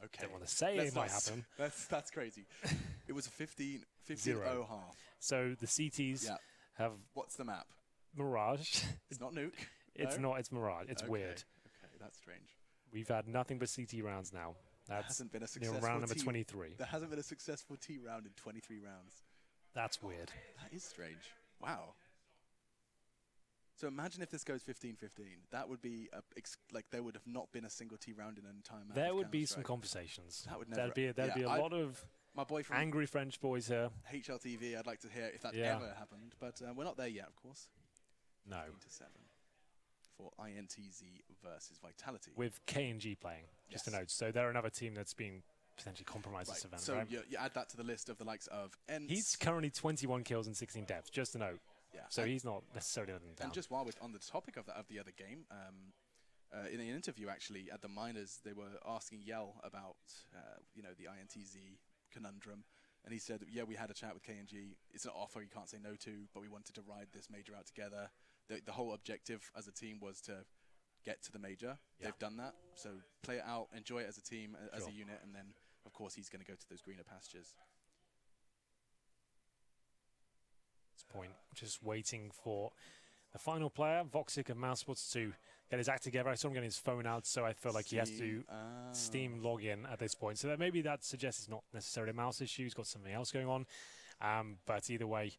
Okay. Don't want to say it might happen. That's crazy. It was a 15-0 half. So the CTs have... What's the map? Mirage. It's not Nuke. It's not. It's Mirage. It's weird. Okay, that's strange. We've had nothing but CT rounds now. That's hasn't been a successful round number 23. There hasn't been a successful T round in 23 rounds. That's weird. That is strange. Wow. So imagine if this goes 15-15. That would be like there would have not been a single T round in an entire match. There would be some conversations. That would never. There'd be a lot of my boyfriend, angry French boys here. HLTV. I'd like to hear if that ever happened, but we're not there yet, of course. No. 15-7 for INTZ versus Vitality. With KNG playing, just a note. So they're another team that's been potentially compromised this event. So right? you add that to the list of the likes of Ents. He's currently 21 kills and 16 deaths, just a note. Yeah. So he's not necessarily letting them down. And just while we're on the topic of the other game, in an interview actually at the Miners, they were asking Yell about the INTZ conundrum, and he said, yeah, we had a chat with KNG. It's an offer you can't say no to, but we wanted to ride this major out together. The whole objective as a team was to get to the major. Yeah. They've done that, so play it out, enjoy it as a team, as a unit, and then of course he's going to go to those greener pastures. Point, just waiting for the final player, Voxic of Mousesports, to get his act together. I saw him getting his phone out, so I feel like he has to Steam log in at this point. So that maybe that suggests it's not necessarily a mouse issue, he's got something else going on. But either way,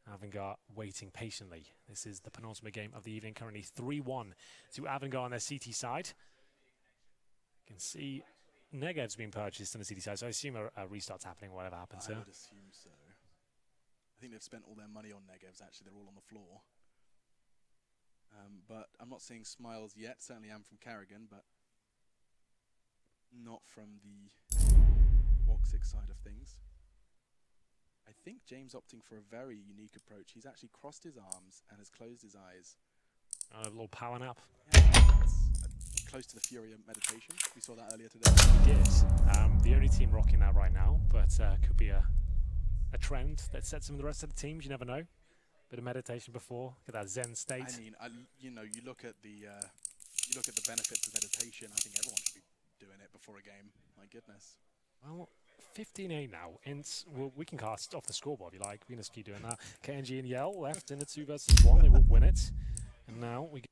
Avangard waiting patiently. This is the penultimate game of the evening, currently 3-1 to Avangard on their CT side. You can see Negev's been purchased on the CT side, so I assume a restart's happening, whatever happens here. I would assume so. I think they've spent all their money on Negevs, actually. They're all on the floor. But I'm not seeing smiles yet. Certainly am from Carrigan, but not from the Woxic side of things. I think James opting for a very unique approach. He's actually crossed his arms and has closed his eyes. A little power nap. Yeah, close to the Fury of meditation. We saw that earlier today. Yes. The only team rocking that right now, but could be a a trend that sets some of the rest of the teams. You never know. Bit of meditation before. Get that Zen state. I mean, you know, you look at the benefits of meditation. I think everyone should be doing it before a game. My goodness. Well, 15-8 now. Well, we can cast off the scoreboard if you like. We can just keep doing that. KNG and Yell left in a 2 versus 1. They will win it. And now we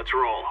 Let's roll.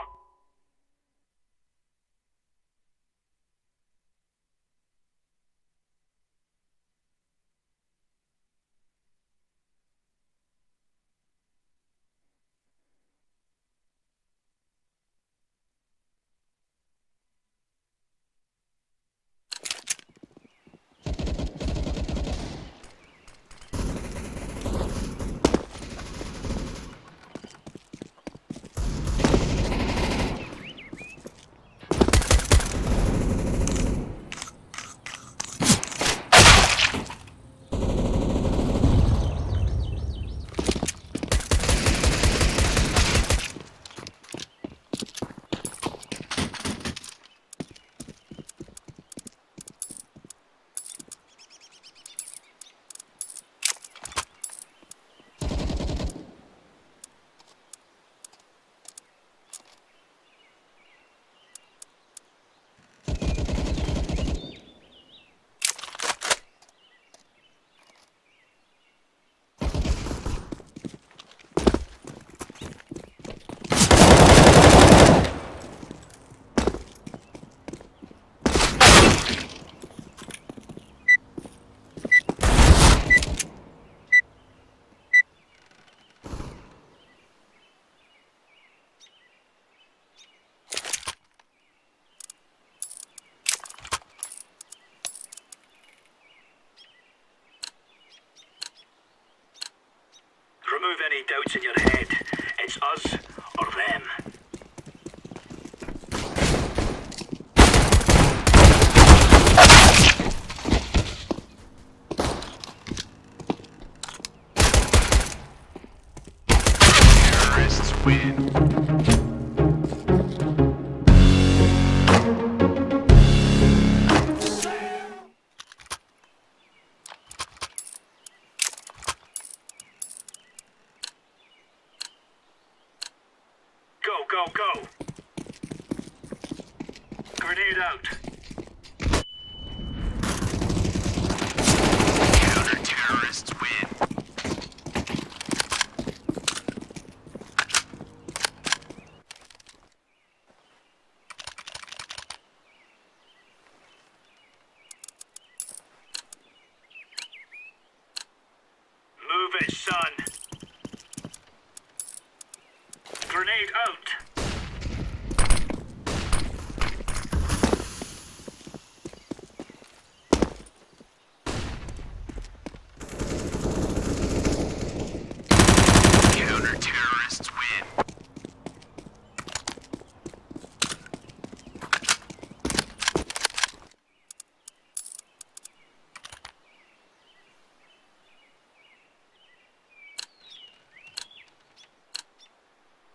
Remove any doubts in your head. It's us or them. Terrorists win. Go, go! Grenade out! Counter-terrorists win. Move it, son! Grenade out! Counter-terrorists win.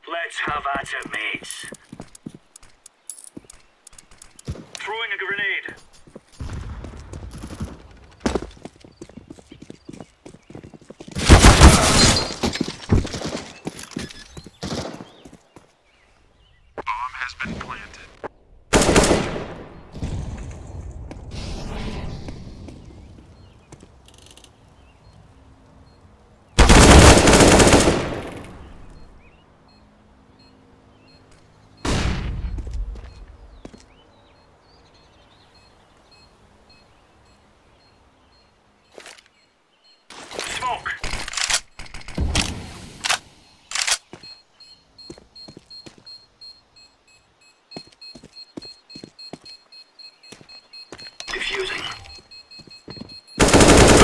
Let's have at it, mates. Throwing a grenade. Bomb has been planted. Smoke! Defusing.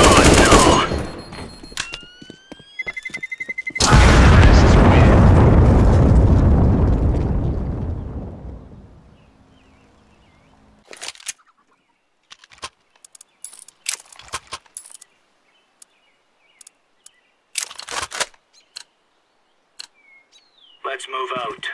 Oh no! Terrorists win. Let's move out.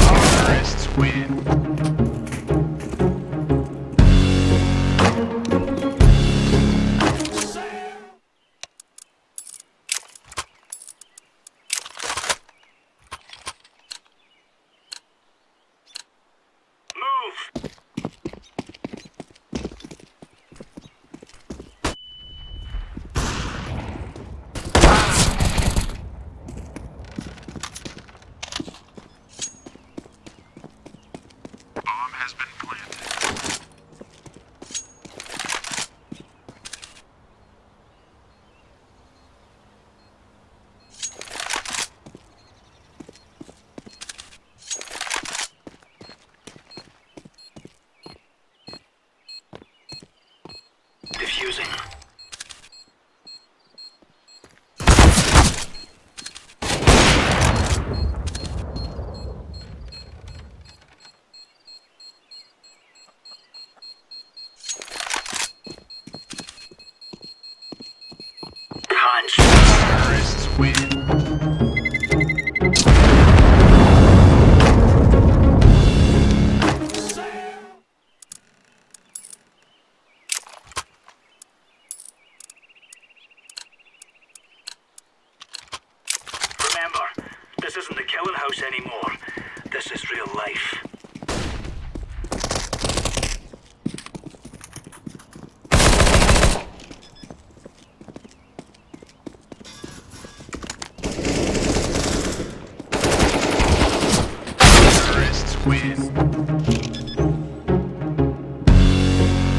Terrorists win. win.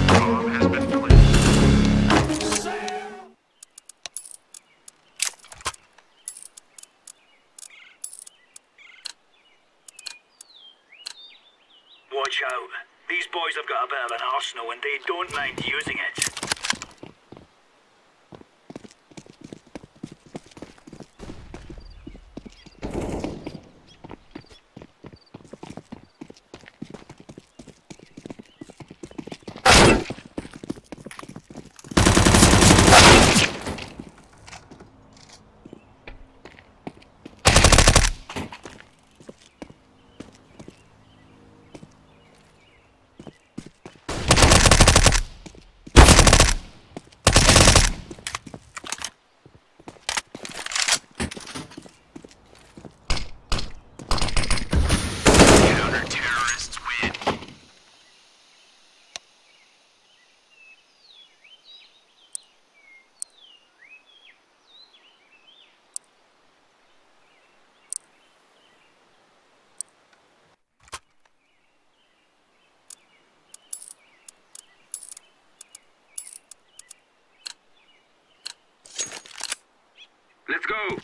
Bomb has been planted. Watch out. These boys have got a bit of an arsenal and they don't mind using it. Let's go!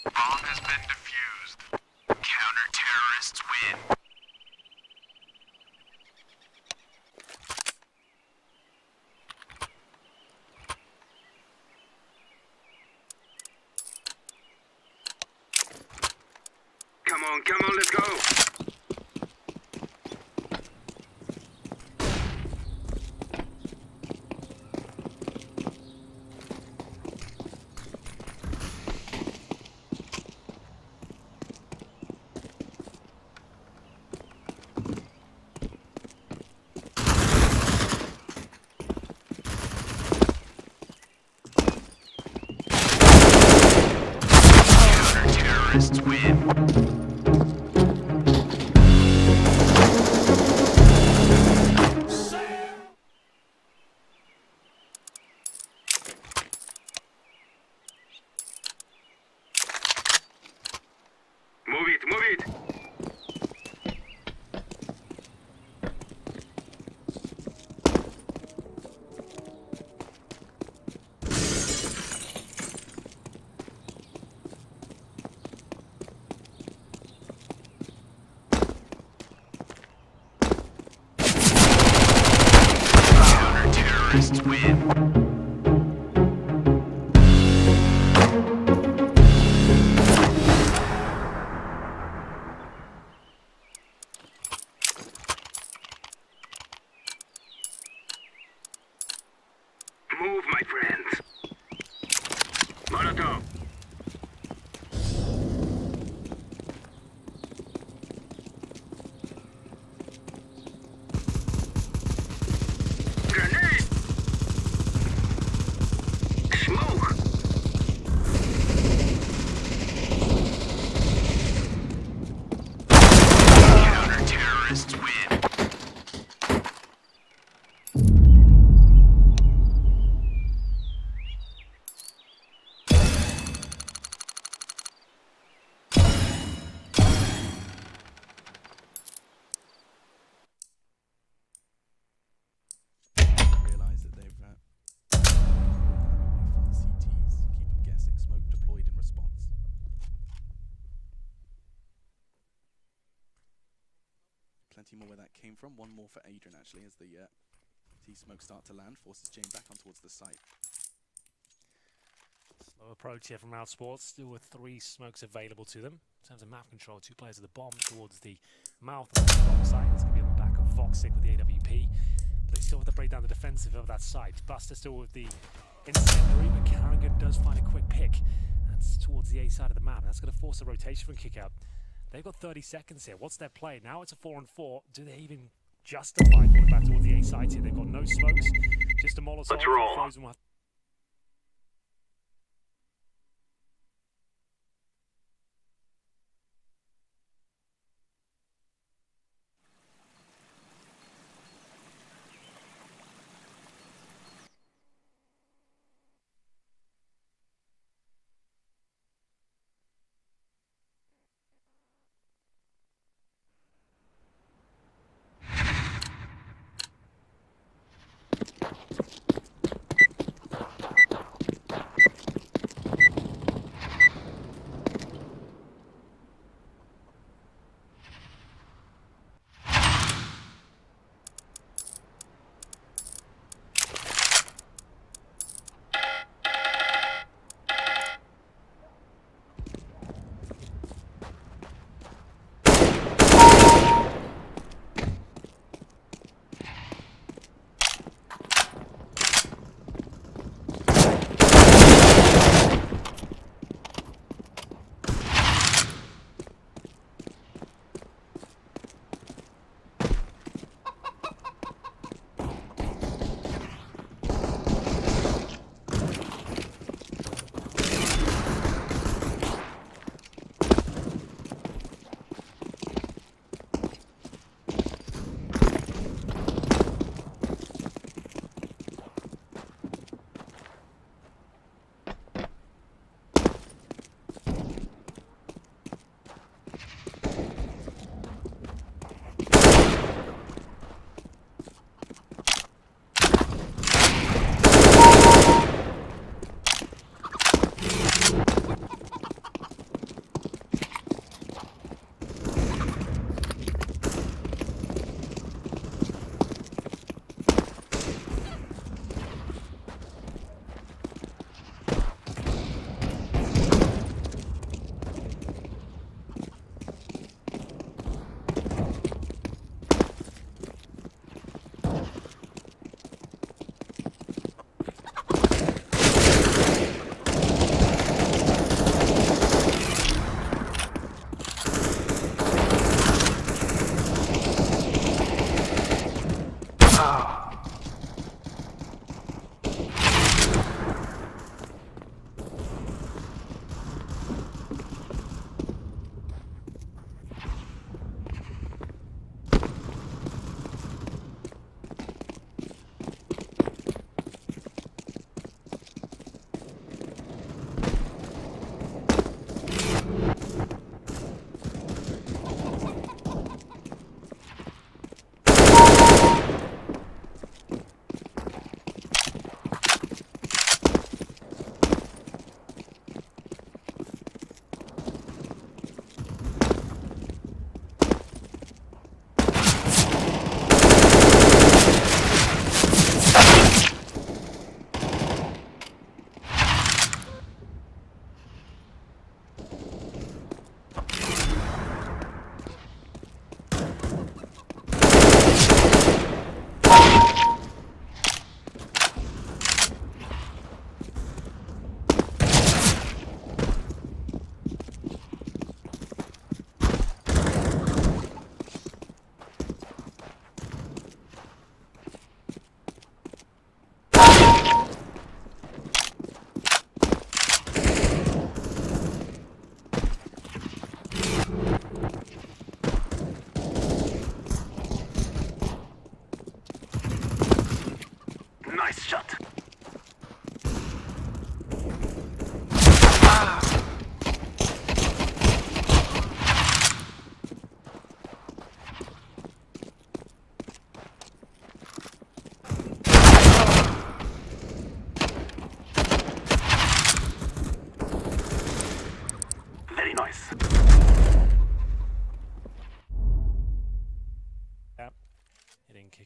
Bomb has been defused. Counter-terrorists win. Come on, let's go. Counter-terrorists win. Move it! Counter-terrorists win. Move, my friends. Molotov. Grenade. Smoke. Counter-terrorists win. clarity more where that came from. One more for Adrian, actually, as the T-smoke start to land, forces Jane back on towards the site. Slow approach here from Outsports, still with 3 smokes available to them. In terms of map control, 2 players at the bomb towards the mouth of the bomb site. It's going to be on the back of Voxic with the AWP. But they still have to break down the defensive of that site. Buster still with the incendiary, but Carrigan does find a quick pick. That's towards the A side of the map. That's going to force a rotation from Kickout. They've got 30 seconds here. What's their play? Now it's a 4-on-4. Do they even justify falling back towards the A side here? They've got no smokes, just a Molotov. Let's roll. Frozen one.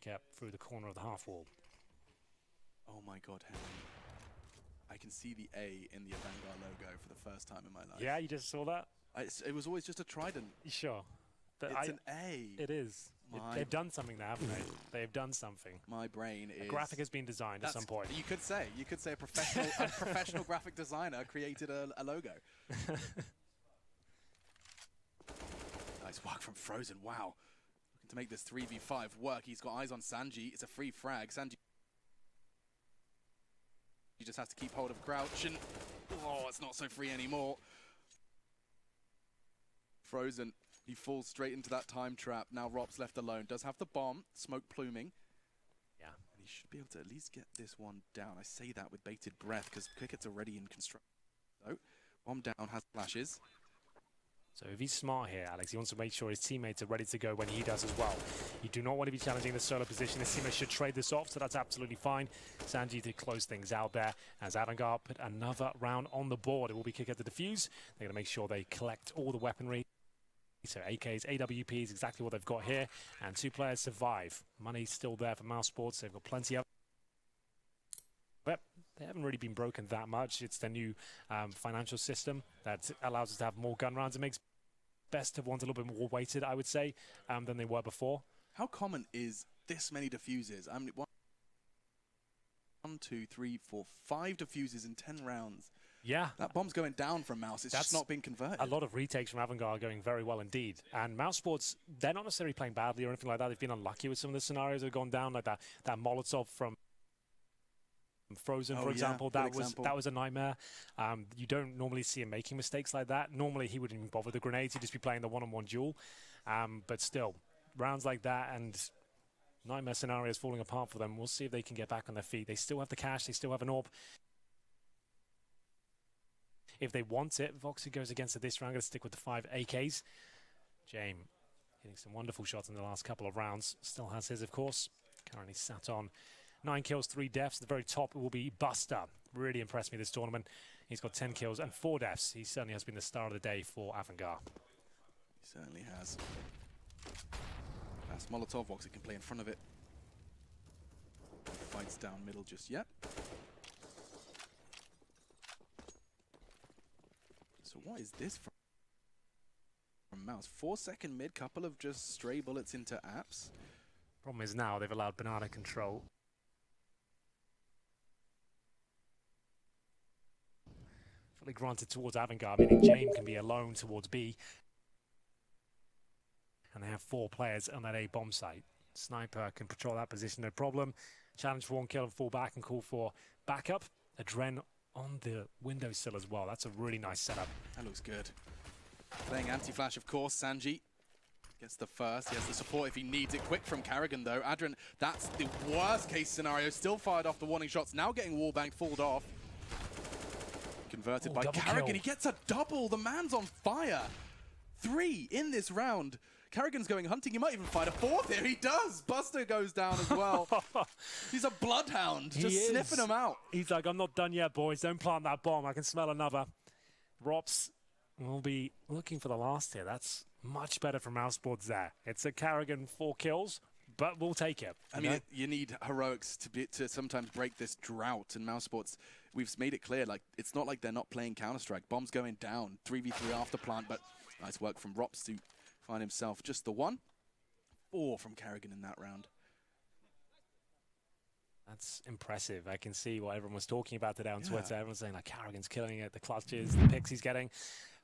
kick out through the corner of the half wall. Oh my God, Henry. I can see the A in the Vanguard logo for the first time in my life. Yeah, you just saw that? It was always just a trident. Sure. But It's an A. It is. They've done something there, haven't they? They've done something. My brain is... A graphic has been designed at some point. You could say a professional graphic designer created a logo. Nice work from Frozen. Wow. Looking to make this 3v5 work. He's got eyes on Sanji. It's a free frag. Sanji... He just has to keep hold of Crouch and... Oh, it's not so free anymore. Frozen. He falls straight into that time trap. Now Rop's left alone. Does have the bomb. Smoke pluming. Yeah. And he should be able to at least get this one down. I say that with bated breath because Cricket's already in construction. So, bomb down, has flashes. So if he's smart here, Alex, he wants to make sure his teammates are ready to go when he does as well. You do not want to be challenging the solo position. His teammates should trade this off, so that's absolutely fine. Sanji to close things out there as Avangard put another round on the board. It will be kick at the defuse. They're going to make sure they collect all the weaponry. So AKs, AWPs, exactly what they've got here. And 2 players survive. Money's still there for Mouse Sports. They've got plenty of... But they haven't really been broken that much. It's the new financial system that allows us to have more gun rounds. It makes best of ones a little bit more weighted, I would say, than they were before. How common is this many diffuses? I mean, 1, 2, 3, 4, 5 diffuses in 10 rounds. Yeah. That bomb's going down from Mouse. It's just not being converted. A lot of retakes from Avangard going very well indeed. And Mouse Sports, they're not necessarily playing badly or anything like that. They've been unlucky with some of the scenarios that have gone down, like that Molotov from Frozen, for example. That was a nightmare. You don't normally see him making mistakes like that. Normally, he wouldn't even bother with the grenades. He'd just be playing the one-on-one duel. But still, rounds like that and nightmare scenarios falling apart for them. We'll see if they can get back on their feet. They still have the cash. They still have an AWP. If they want it, Voxy goes against it this round. Going to stick with the 5 AKs. James hitting some wonderful shots in the last couple of rounds. Still has his, of course. Currently sat on 9 kills, 3 deaths. At the very top will be Buster. Really impressed me this tournament. He's got 10 kills and 4 deaths. He certainly has been the star of the day for Avangard. He certainly has. That's Molotov. Voxy can play in front of it. Fights down middle just yet. So what is this from Mouse? 4-second mid, couple of just stray bullets into apps. Problem is now they've allowed banana control. Fully granted towards Avangard, meaning James can be alone towards B. And they have 4 players on that A bomb site. Sniper can patrol that position, no problem. Challenge for 1 kill and fall back and call for backup. Adren on the windowsill as well. That's a really nice setup. That looks good. Playing anti-flash, of course. Sanji gets the first. He has the support if he needs it. Quick from Karrigan, though. Adren, that's the worst-case scenario. Still fired off the warning shots. Now getting wallbanked, pulled off. Converted by Karrigan. He gets a double. The man's on fire. 3 in this round. Karrigan's going hunting. He might even find a 4th here. He does. Buster goes down as well. He's a bloodhound, just sniffing them out. He's like, I'm not done yet, boys. Don't plant that bomb. I can smell another. Rops will be looking for the last here. That's much better from Mouse Sports there. It's a Karrigan 4 kills, but we'll take it. I mean, you need heroics to sometimes break this drought. And Mouse Sports, we've made it clear, like it's not like they're not playing Counter-Strike. Bombs going down, 3v3 after plant, but nice work from Rops to find himself just the 1. 4 from Karrigan in that round. That's impressive. I can see what everyone was talking about today on Twitter. Everyone's saying like Karrigan's killing it, the clutches, the picks he's getting.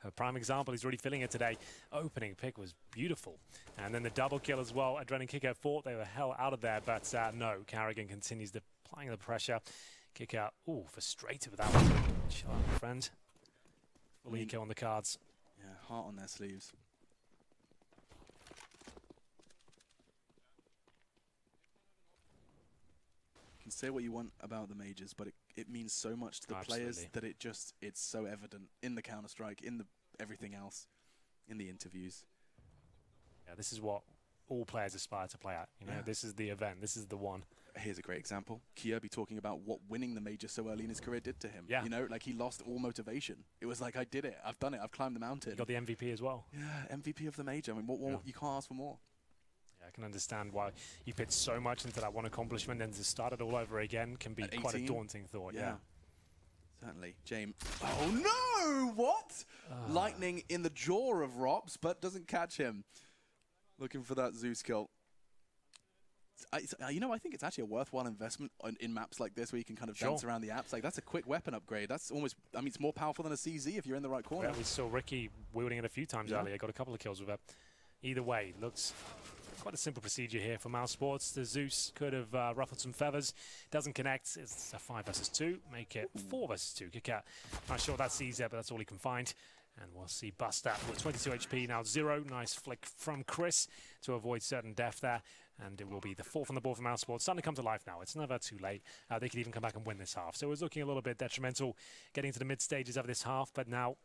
A prime example, he's really feeling it today. Opening pick was beautiful. And then the double kill as well. Adren and Kicker thought they were hell out of there, but no, Karrigan continues applying the pressure. Kicker, ooh, frustrated with that one. Chill out, my friend. Full eco on the cards. Yeah, heart on their sleeves. You can say what you want about the majors, but it means so much to the players that it's so evident in the Counter-Strike, in the everything else, in the interviews. Yeah, this is what all players aspire to play at. You know, this is the event. This is the one. Here's a great example. Kirby talking about what winning the major so early in his career did to him. Yeah. You know, like he lost all motivation. It was like, I did it. I've done it. I've climbed the mountain. He got the MVP as well. Yeah, MVP of the major. I mean, what you can't ask for more. Yeah, I can understand why you put so much into that one accomplishment, and to start it all over again can be quite a daunting thought. Yeah. Certainly. James. Oh no! What? Lightning in the jaw of Rops, but doesn't catch him. Looking for that Zeus kill. You know, I think it's actually a worthwhile investment in maps like this where you can kind of dance around the apps. Like, that's a quick weapon upgrade. That's almost, I mean, it's more powerful than a CZ if you're in the right corner. Yeah, we saw Ricky wielding it a few times earlier. Got a couple of kills with it. Either way, looks quite a simple procedure here for Mouse Sports. The Zeus could have ruffled some feathers. Doesn't connect. It's a 5 versus 2. Make it 4 versus 2. Kickout. Not sure that sees it, but that's all he can find. And we'll see Buster with 22 HP, now 0. Nice flick from Chris to avoid certain death there. And it will be the 4th on the board for Mouse Sports. Starting to come to life now. It's never too late. They could even come back and win this half. So it was looking a little bit detrimental getting to the mid stages of this half. But now,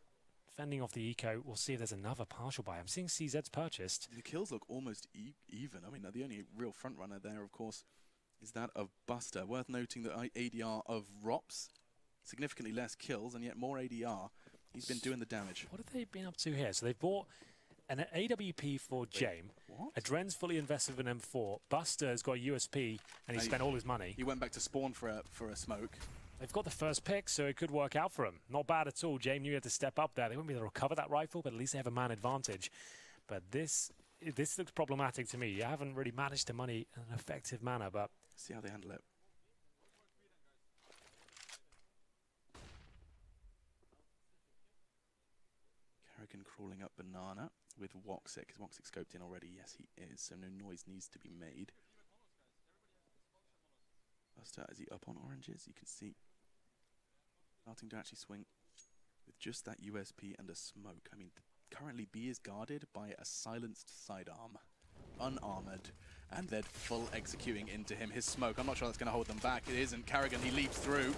fending off the eco, we'll see if there's another partial buy. I'm seeing CZ's purchased. The kills look almost even. I mean, the only real front runner there, of course, is that of Buster. Worth noting that ADR of Rops, significantly less kills and yet more ADR. He's been doing the damage. What have they been up to here? So they've bought an AWP for Jame. Adren's fully invested in M4. Buster's got a USP, and he spent all his money. He went back to spawn for a smoke. They've got the first pick, so it could work out for him. Not bad at all. Jame knew he had to step up there. They won't be able to recover that rifle, but at least they have a man advantage. But this looks problematic to me. You haven't really managed to money in an effective manner, but see how they handle it. Kerrigan crawling up banana with Woxic. Is Woxic scoped in already? Yes, he is. So no noise needs to be made. Buster, is he up on oranges? You can see starting to actually swing with just that USP and a smoke. I mean, currently B is guarded by a silenced sidearm, unarmored, and they're full executing into him. His smoke, I'm not sure that's going to hold them back. It isn't. Kerrigan, he leaps through.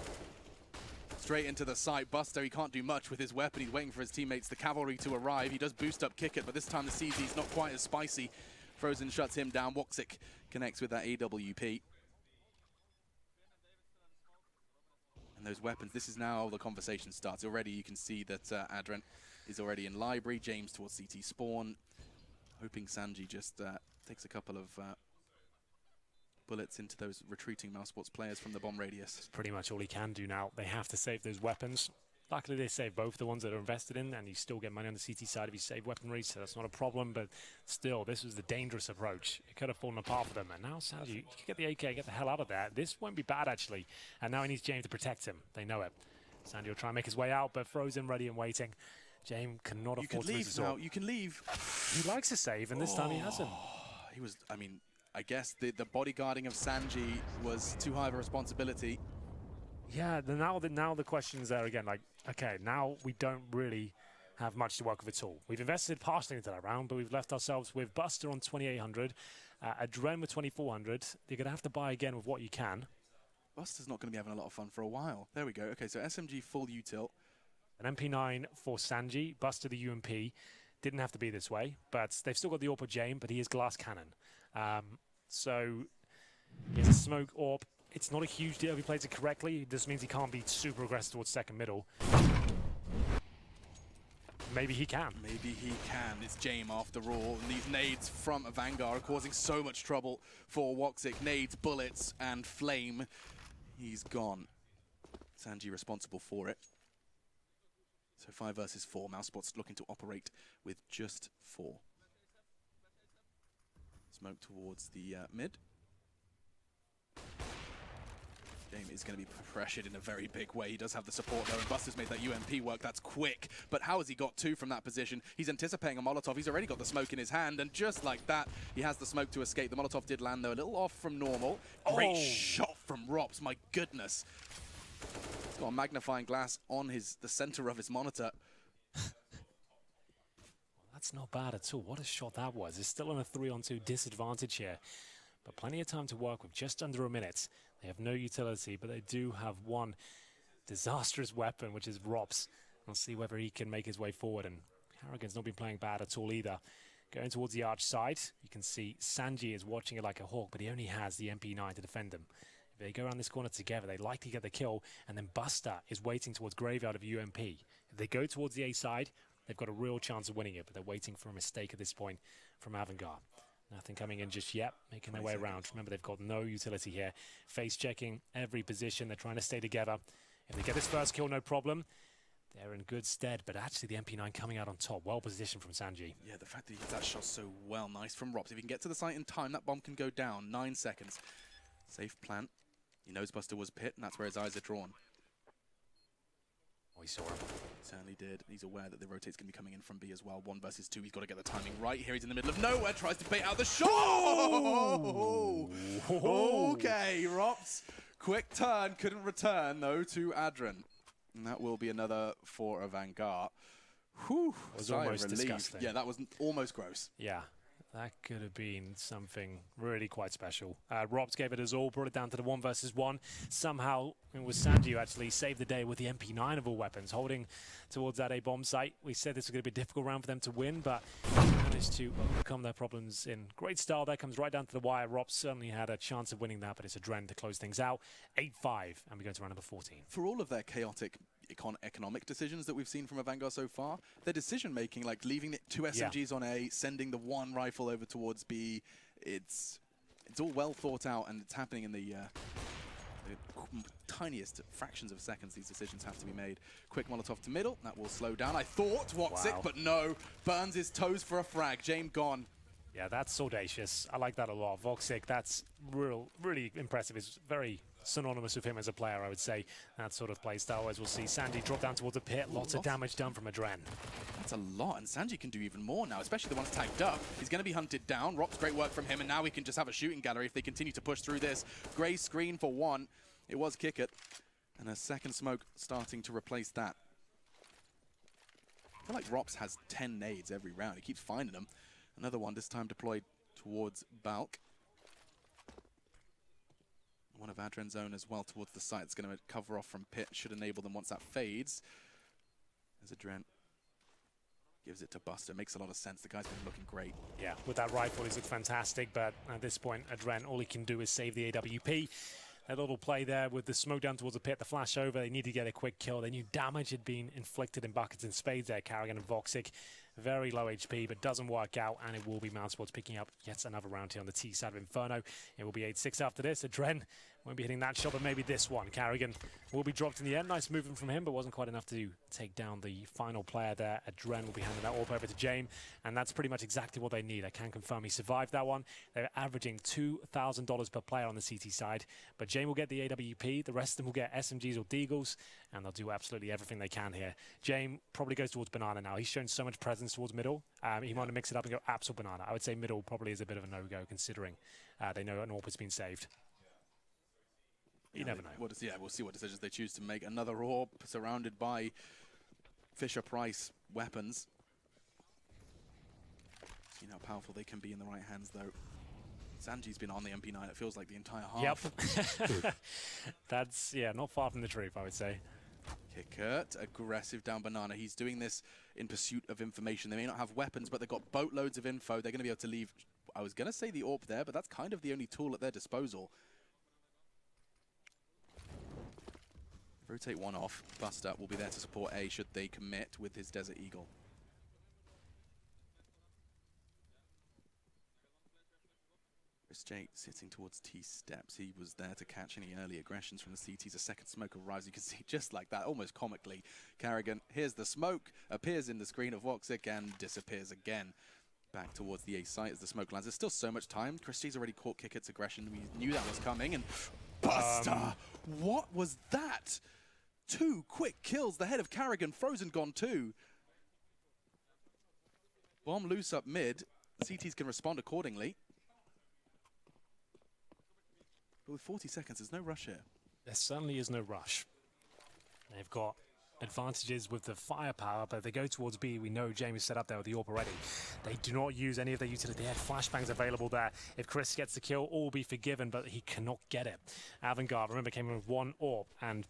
Straight into the site. Buster, he can't do much with his weapon. He's waiting for his teammates, the cavalry, to arrive. He does boost up Kick It, but this time the CZ's not quite as spicy. Frozen shuts him down. Woxic connects with that AWP. And those weapons, this is now the conversation starts. Already you can see that Adrent is already in library. James towards CT spawn. Hoping Sanji just takes a couple of bullets into those retreating Mouse Sports players from the bomb radius. That's pretty much all he can do now. They have to save those weapons. Luckily, they save both the ones that are invested in, and you still get money on the CT side if you save weaponry, so that's not a problem. But still, this was the dangerous approach. It could have fallen apart for them. And now, Sanji, you can get the AK, get the hell out of there. This won't be bad, actually. And now he needs James to protect him. They know it. Sanji will try and make his way out, but Frozen ready and waiting. James cannot afford to lose his all. You can leave. He likes to save, and this time he hasn't. He was, I mean, I guess the bodyguarding of Sanji was too high of a responsibility. Yeah, now the question's there again. Like, okay, now we don't really have much to work with at all. We've invested partially into that round, but we've left ourselves with Buster on 2,800, Adren with 2,400. You're going to have to buy again with what you can. Buster's not going to be having a lot of fun for a while. There we go. Okay, so SMG full util. An MP9 for Sanji, Buster the UMP. Didn't have to be this way, but they've still got the AWP Jame, but he is glass cannon. So he has a smoke AWP. It's not a huge deal if he plays it correctly. This means he can't be super aggressive towards second middle. Maybe he can. Maybe he can. It's Jame after all. And these nades from Vanguard are causing so much trouble for Woxic. Nades, bullets, and flame. He's gone. Sanji responsible for it. So 5 versus 4. Mouse Sports looking to operate with just 4. Smoke towards the mid. Jame is going to be pressured in a very big way. He does have the support though, and Buster's made that UMP work. That's quick. But how has he got 2 from that position? He's anticipating a Molotov. He's already got the smoke in his hand, and just like that, he has the smoke to escape. The Molotov did land though, a little off from normal. Great shot from Rops, my goodness. He's got a magnifying glass on the center of his monitor. That's not bad at all. What a shot that was. It's still on a 3-on-2 disadvantage here. But plenty of time to work with, just under a minute. They have no utility, but they do have one disastrous weapon, which is Rops. We'll see whether he can make his way forward. And Harrigan's not been playing bad at all either. Going towards the arch side, you can see Sanji is watching it like a hawk, but he only has the MP9 to defend him. If they go around this corner together, they likely get the kill, and then Buster is waiting towards Graveyard of UMP. If they go towards the A side, they've got a real chance of winning it, but they're waiting for a mistake at this point from Avangard. Nothing coming in just yet, making their way around. Remember, they've got no utility here. Face checking every position. They're trying to stay together. If they get this first kill, no problem. They're in good stead, but actually the MP9 coming out on top. Well positioned from Sanji. Yeah, the fact that he hits that shot so well. Nice from Rops. If he can get to the site in time, that bomb can go down. 9 seconds. Safe plant. He knows Buster was pit, and that's where his eyes are drawn. Oh, he saw him. Certainly did. He's aware that the rotate's going to be coming in from B as well. 1 versus 2. He's got to get the timing right. Here he's in the middle of nowhere. Tries to bait out the shot. Oh! Okay, Rops. Quick turn. Couldn't return, though, to Adren. And that will be another for a Vanguard. Whew. It was almost disgusting. Yeah, that was almost gross. Yeah. That could have been something really quite special. Robs gave it his all, brought it down to the 1 versus 1. Somehow, it was Sanji who actually saved the day with the MP9 of all weapons, holding towards that A bomb site. We said this was going to be a difficult round for them to win, but managed to overcome their problems in great style. That comes right down to the wire. Robs certainly had a chance of winning that, but it's Adren to close things out. 8-5, and we go to round number 14. For all of their chaotic economic decisions that we've seen from a Vanguard so far, their decision-making, like leaving the 2 SMGs on A, sending the 1 rifle over towards B, it's all well thought out, and it's happening in the tiniest fractions of seconds. These decisions have to be made. Quick Molotov to middle, that will slow down. I thought Woxic, but no. Burns his toes for a frag. James gone. Yeah, that's audacious. I like that a lot. Voxic, that's really impressive. It's very synonymous with him as a player, I would say. That sort of play style, as we'll see. Sandy drop down towards the pit. Lots of damage done from Adren. That's a lot, and Sanji can do even more now, especially the ones tagged up. He's going to be hunted down. Rops, great work from him, and now we can just have a shooting gallery if they continue to push through this. Gray screen for 1. It was Kick It, and a second smoke starting to replace that. I feel like Rops has 10 nades every round. He keeps finding them. Another one, this time deployed towards Balk. One of Adren's own as well towards the site. It's going to cover off from pit. Should enable them once that fades. As Adren gives it to Buster. Makes a lot of sense. The guy's been looking great. Yeah, with that rifle, he's looked fantastic. But at this point, Adren, all he can do is save the AWP. That little play there with the smoke down towards the pit, the flash over. They need to get a quick kill. They knew damage had been inflicted in buckets and spades there. Carrigan and Voxic. Very low HP, but doesn't work out, and it will be Mousesports picking up yet another round here on the T side of Inferno. It will be 8-6 after this. Adren won't be hitting that shot, but maybe this one. Carrigan will be dropped in the end. Nice movement from him, but wasn't quite enough to take down the final player there. Adren will be handing that AWP over to James, and that's pretty much exactly what they need. I can confirm he survived that one. They're averaging $2,000 per player on the CT side, but James will get the AWP. The rest of them will get SMGs or Deagles, and they'll do absolutely everything they can here. James probably goes towards Banana now. He's shown so much presence towards middle. He might mix it up and go Apps or Banana. I would say middle probably is a bit of a no-go, considering they know an AWP has been saved. You never know. We'll see what decisions they choose to make. Another AWP surrounded by Fisher-Price weapons. You know how powerful they can be in the right hands, though. Sanji's been on the MP9, it feels like the entire half. Yep. That's, yeah, not far from the truth, I would say. Kickert, aggressive down Banana. He's doing this in pursuit of information. They may not have weapons, but they've got boatloads of info. They're going to be able to leave, I was going to say the AWP there, but that's kind of the only tool at their disposal. Rotate 1 off. Buster will be there to support A should they commit with his Desert Eagle. Chris J sitting towards T steps. He was there to catch any early aggressions from the CTs. A second smoke arrives. You can see just like that, almost comically. Carrigan, here's the smoke, appears in the screen of Woxic and disappears again. Back towards the A site as the smoke lands. There's still so much time. Chris J's already caught Kickert's aggression. We knew that was coming. And Buster, what was that? 2 quick kills. The head of Carrigan, frozen, gone too. Bomb loose up mid. CTs can respond accordingly. But with 40 seconds, there's no rush here. There certainly is no rush. They've got advantages with the firepower, but if they go towards B, we know James is set up there with the AWP already. They do not use any of their utility. They had flashbangs available there. If Chris gets the kill, all will be forgiven, but he cannot get it. Avangard, remember, came in with 1 AWP, and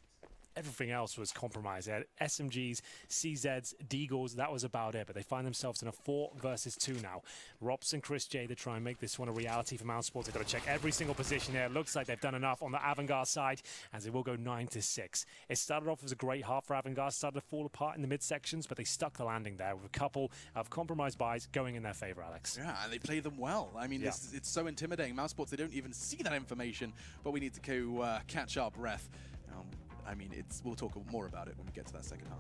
everything else was compromised. They had SMGs, CZs, Deagles, that was about it. But they find themselves in a 4 versus 2 now. Rops and Chris J to try and make this one a reality for Mousesports. They've got to check every single position here. It looks like they've done enough on the Avangard side, as they will go 9-6. It started off as a great half for Avangard, started to fall apart in the midsections, but they stuck the landing there with a couple of compromised buys going in their favor, Alex. Yeah, and they play them well. I mean, it's so intimidating. Mousesports, they don't even see that information, but we need to go catch our breath. I mean, we'll talk more about it when we get to that second half.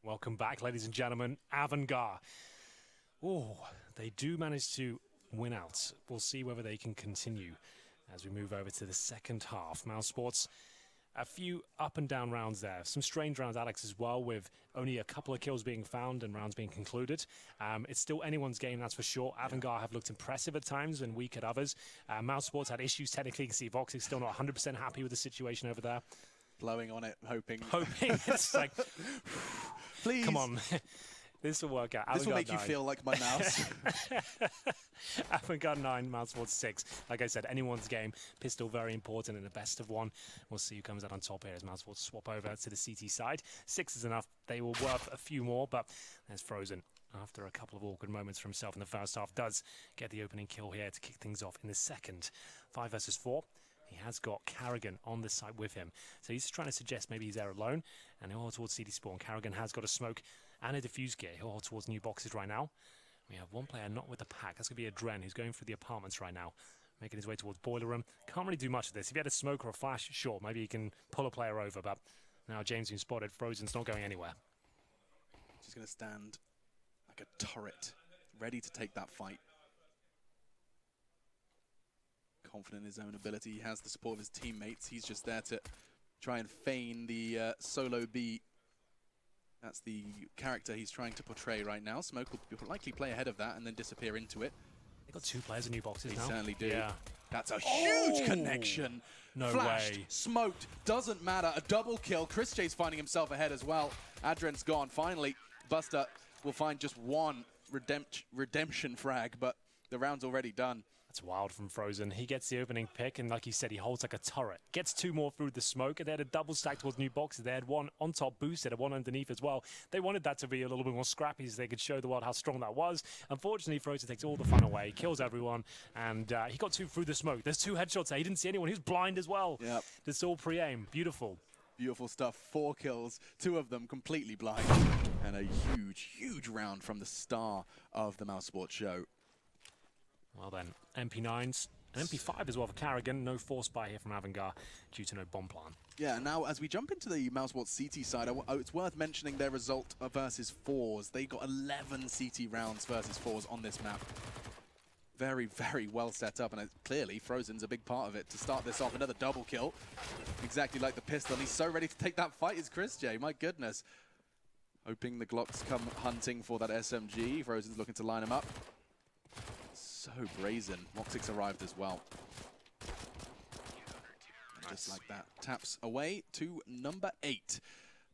Welcome back, ladies and gentlemen. Avangard. Oh, they do manage to win out. We'll see whether they can continue as we move over to the second half. Mousesports, a few up and down rounds there. Some strange rounds, Alex, as well, with only a couple of kills being found and rounds being concluded. It's still anyone's game, that's for sure. Avangard have looked impressive at times and weak at others. Mousesports had issues technically. You can see Vox is still not 100% happy with the situation over there. Blowing on it, hoping. It's like, please. Come on. This will work out. This will make you feel like my mouse. Avangard 9, Mousesports 6. Like I said, anyone's game. Pistol very important in a best of one. We'll see who comes out on top here as Mousesports swap over to the CT side. 6 is enough. They will worth a few more, but there's Frozen. After a couple of awkward moments for himself in the first half, does get the opening kill here to kick things off in the second. 5 versus 4. He has got Carrigan on the side with him. So he's trying to suggest maybe he's there alone. And he'll hold towards CD Spawn. Carrigan has got a smoke and a diffuse gear. He'll hold towards new boxes right now. We have one player not with the pack. That's going to be a Dren who's going through the apartments right now. Making his way towards Boiler Room. Can't really do much of this. If he had a smoke or a flash, sure, maybe he can pull a player over. But now James being spotted. Frozen's not going anywhere. He's going to stand like a turret, ready to take that fight. Confident in his own ability. He has the support of his teammates. He's just there to try and feign the solo B. That's the character he's trying to portray right now. Smoke will likely play ahead of that and then disappear into it. They've got 2 players in new boxes now. They certainly do. Yeah. That's a huge connection. No Flashed, way. Smoked, doesn't matter. A double kill. Chris J's finding himself ahead as well. Adren's gone. Finally, Buster will find just one redemption frag, but the round's already done. That's wild from Frozen. He gets the opening pick, and like you said, he holds like a turret. Gets 2 more through the smoke, and they had a double stack towards new boxes. They had one on top boosted and one underneath as well. They wanted that to be a little bit more scrappy so they could show the world how strong that was. Unfortunately, Frozen takes all the fun away, kills everyone, and he got 2 through the smoke. There's 2 headshots there. He didn't see anyone. He was blind as well. Yep. It's all pre-aim. Beautiful. Beautiful stuff. 4 kills, 2 of them completely blind. And a huge, huge round from the star of the Mousesports show. Well then, MP9s. An MP5 as well for Carrigan. No force buy here from Avangard due to no bomb plan. Yeah, now as we jump into the Mousesports CT side, it's worth mentioning their result versus 4s. They got 11 CT rounds versus 4s on this map. Very, very well set up, and clearly Frozen's a big part of it. To start this off, another double kill. Exactly like the pistol. He's so ready to take that fight is Chris J. My goodness. Hoping the Glocks come hunting for that SMG. Frozen's looking to line him up. So brazen. Moxix arrived as well. Just like that. Taps away to number 8.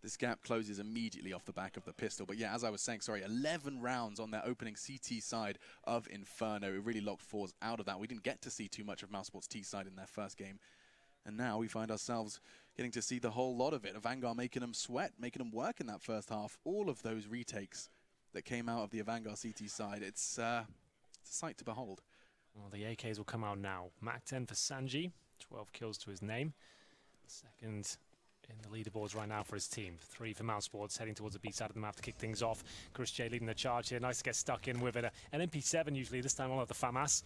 This gap closes immediately off the back of the pistol. But yeah, as I was saying, sorry, 11 rounds on their opening CT side of Inferno. It really locked Fours out of that. We didn't get to see too much of Mousesport's T side in their first game. And now we find ourselves getting to see the whole lot of it. Vanguard making them sweat, making them work in that first half. All of those retakes that came out of the Vanguard CT side, it's a sight to behold. Well, the AKs will come out now. Mac 10 for Sanji, 12 kills to his name. Second in the leaderboards right now for his team. 3 for Mousesports, heading towards the B side of the map to kick things off. Chris J leading the charge here. Nice to get stuck in with it. An MP7 usually, this time on the FAMAS.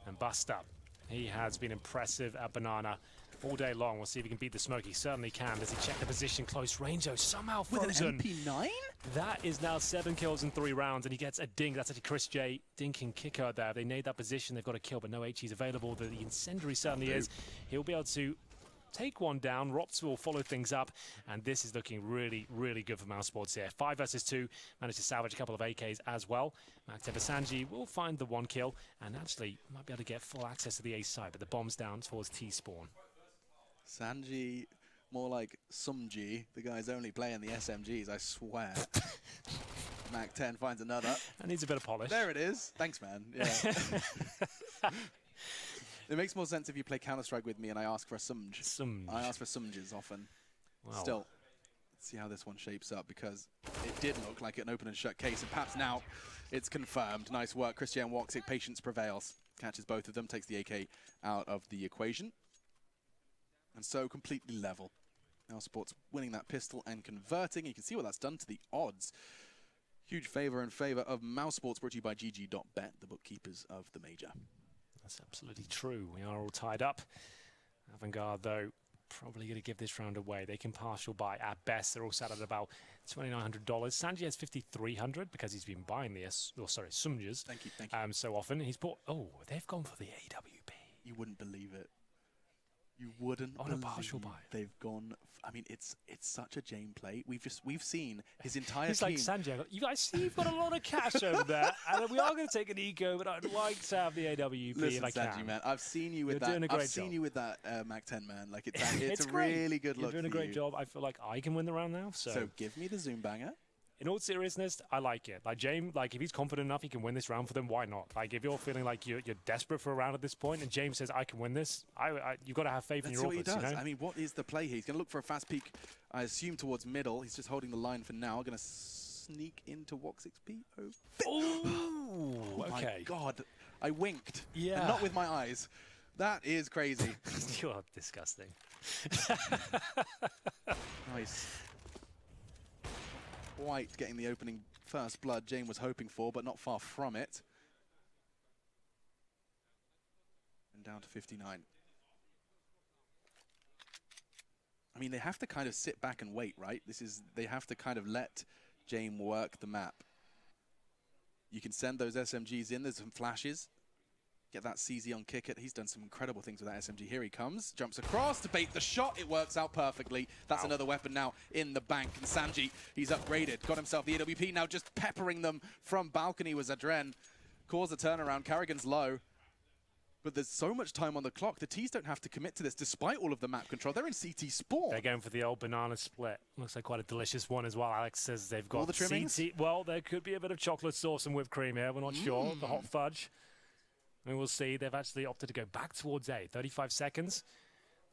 And bust up. He has been impressive at Banana all day long. We'll see if he can beat the smoke. He certainly can. Does he check the position? Close range, though. Somehow frozen. With an MP9? That is now 7 kills in 3 rounds, and he gets a ding. That's actually Chris J dinking kicker there. They need that position. They've got a kill, but no HE's available. The incendiary certainly is. He'll be able to take one down. Rops will follow things up, and this is looking really, really good for Mousesports here. 5 versus 2, managed to salvage a couple of AKs as well. Makteva Sanji will find the 1 kill, and actually might be able to get full access to the A side, but the bomb's down towards T-spawn. Sanji, more like Sumji. The guy's only playing the SMGs, I swear. Mac 10 finds another. That needs a bit of polish. There it is. Thanks, man. Yeah. It makes more sense if you play Counter-Strike with me and I ask for a Sumj. I ask for Sumjes often. Wow. Still, let's see how this one shapes up, because it did look like an open and shut case, and perhaps now it's confirmed. Nice work. Christian Woxic, patience prevails. Catches both of them, takes the AK out of the equation. And so completely level. Mousesports winning that pistol and converting. You can see what that's done to the odds. Huge favor in favor of Mousesports, brought to you by GG.bet, the bookkeepers of the major. That's absolutely true. We are all tied up. Vanguard, though, probably going to give this round away. They can partial buy at best. They're all sat at about $2,900. Sanji has $5,300 because he's been buying the Sumjas. Thank you. So often. He's bought. Oh, they've gone for the AWP. You wouldn't believe it. You wouldn't on a partial buy. They've gone. I mean, it's such a Jane play. We've seen his entire He's team. like, Sanjay, you guys see you've got a lot of cash over there, and we are going to take an eco, but I'd like to have the AWP Listen, if I Sanji, can. man, I've seen you with You're doing a great I've seen job. you with that Mac 10, man. Like it's a great. really good look. You're doing a for great you. job. I feel like I can win the round now. So give me the Zoom banger. In all seriousness, I like it. Like James, like if he's confident enough, he can win this round for them. Why not? Like if you're feeling like you're desperate for a round at this point, and James says I can win this, you've got to have faith in your what he offense. does. You know? I mean, what is the play here? He's going to look for a fast peek, I assume, towards middle. He's just holding the line for now. Going to sneak into Woxic's PO. Oh, okay. My God, I winked. Yeah. And not with my eyes. That is crazy. You're disgusting. Nice. White getting the opening first blood Jane was hoping for, but not far from it. And down to 59. I mean, they have to kind of sit back and wait, right? They have to kind of let Jane work the map. You can send those SMGs in. There's some flashes. Get that CZ on kick it. He's done some incredible things with that SMG. Here he comes. Jumps across to bait the shot. It works out perfectly. That's another weapon now in the bank. And Sanji, he's upgraded. Got himself the AWP. Now just peppering them from balcony with Zadren. Cause a turnaround. Carrigan's low. But there's so much time on the clock. The T's don't have to commit to this despite all of the map control. They're in CT spawn. They're going for the old banana split. Looks like quite a delicious one as well. Alex says they've got all the trimmings? CT. Well, there could be a bit of chocolate sauce and whipped cream here. We're not sure. The hot fudge. And we'll see. They've actually opted to go back towards A. 35 seconds.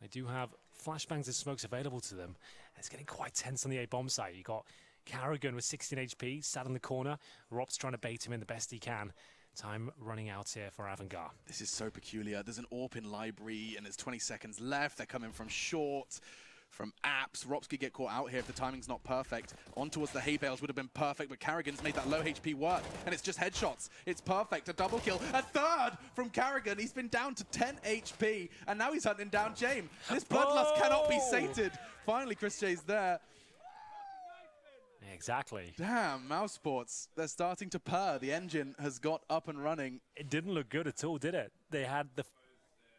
They do have flashbangs and smokes available to them. It's getting quite tense on the A bomb site. You got Carrigan with 16 HP, sat in the corner. Rob's trying to bait him in the best he can. Time running out here for Avangard. This is so peculiar. There's an AWP in library, and there's 20 seconds left. They're coming from short, from apps. Rops could get caught out here if the timing's not perfect. On towards the hay bales would have been perfect, but Carrigan's made that low HP work, and it's just headshots. It's perfect. A double kill. A third from Carrigan. He's been down to 10 HP, and now he's hunting down James. This bloodlust cannot be sated. Finally, Chris J's there. Exactly. Damn, Mousesports. They're starting to purr. The engine has got up and running. It didn't look good at all, did it? They had the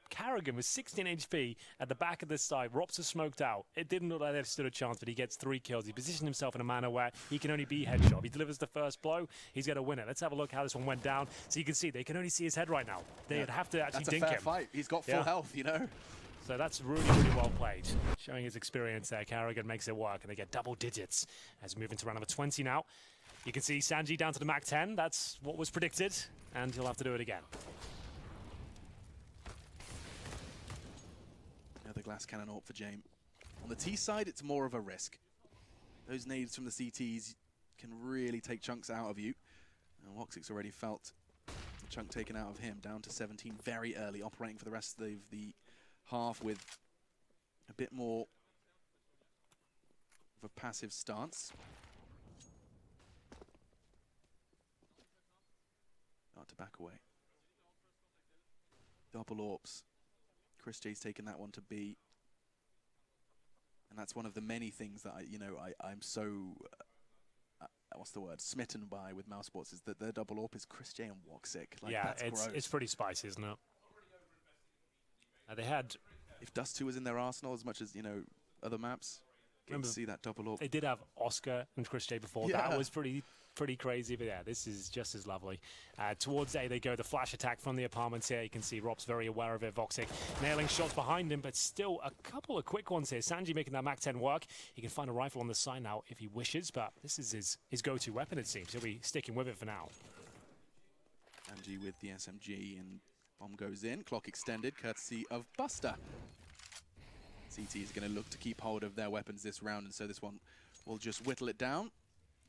Carrigan with 16 HP at the back of this side. Rops are smoked out. It didn't look like they stood a chance, but he gets 3 kills. He positioned himself in a manner where he can only be headshot. If he delivers the first blow, he's going to win it. Let's have a look how this one went down. So you can see they can only see his head right now. They'd have to actually dink him. That's a fair fight. He's got full health, you know. So that's really, really well played. Showing his experience there. Carrigan makes it work, and they get double digits as we move into round number 20 now. You can see Sanji down to the Mach 10. That's what was predicted, and he'll have to do it again. Another glass cannon AWP for Jame. On the T side, it's more of a risk. Those nades from the CTs can really take chunks out of you. And Woxic's already felt a chunk taken out of him, down to 17 very early, operating for the rest of the half with a bit more of a passive stance. Start to back away. Double AWPs. Chris J's taken that one to B. And that's one of the many things that I'm so, what's the word, smitten by with Mouse Sports, is that their double AWP is Chris J and Woxic. Like, yeah, that's gross. It's pretty spicy, isn't it? They had... If Dust 2 was in their arsenal as much as, other maps, get to see that double AWP. They did have Oscar and Chris J before. Yeah. That was pretty crazy, but yeah, this is just as lovely. Towards A they go, the flash attack from the apartments here. You can see Rob's very aware of it. Voxic nailing shots behind him, but still a couple of quick ones here. Sanji making that Mach 10 work. He can find a rifle on the side now if he wishes, but this is his go-to weapon, it seems. He'll be sticking with it for now. Sanji with the SMG, and bomb goes in. Clock extended, courtesy of Buster. CT is going to look to keep hold of their weapons this round, and so this one will just whittle it down.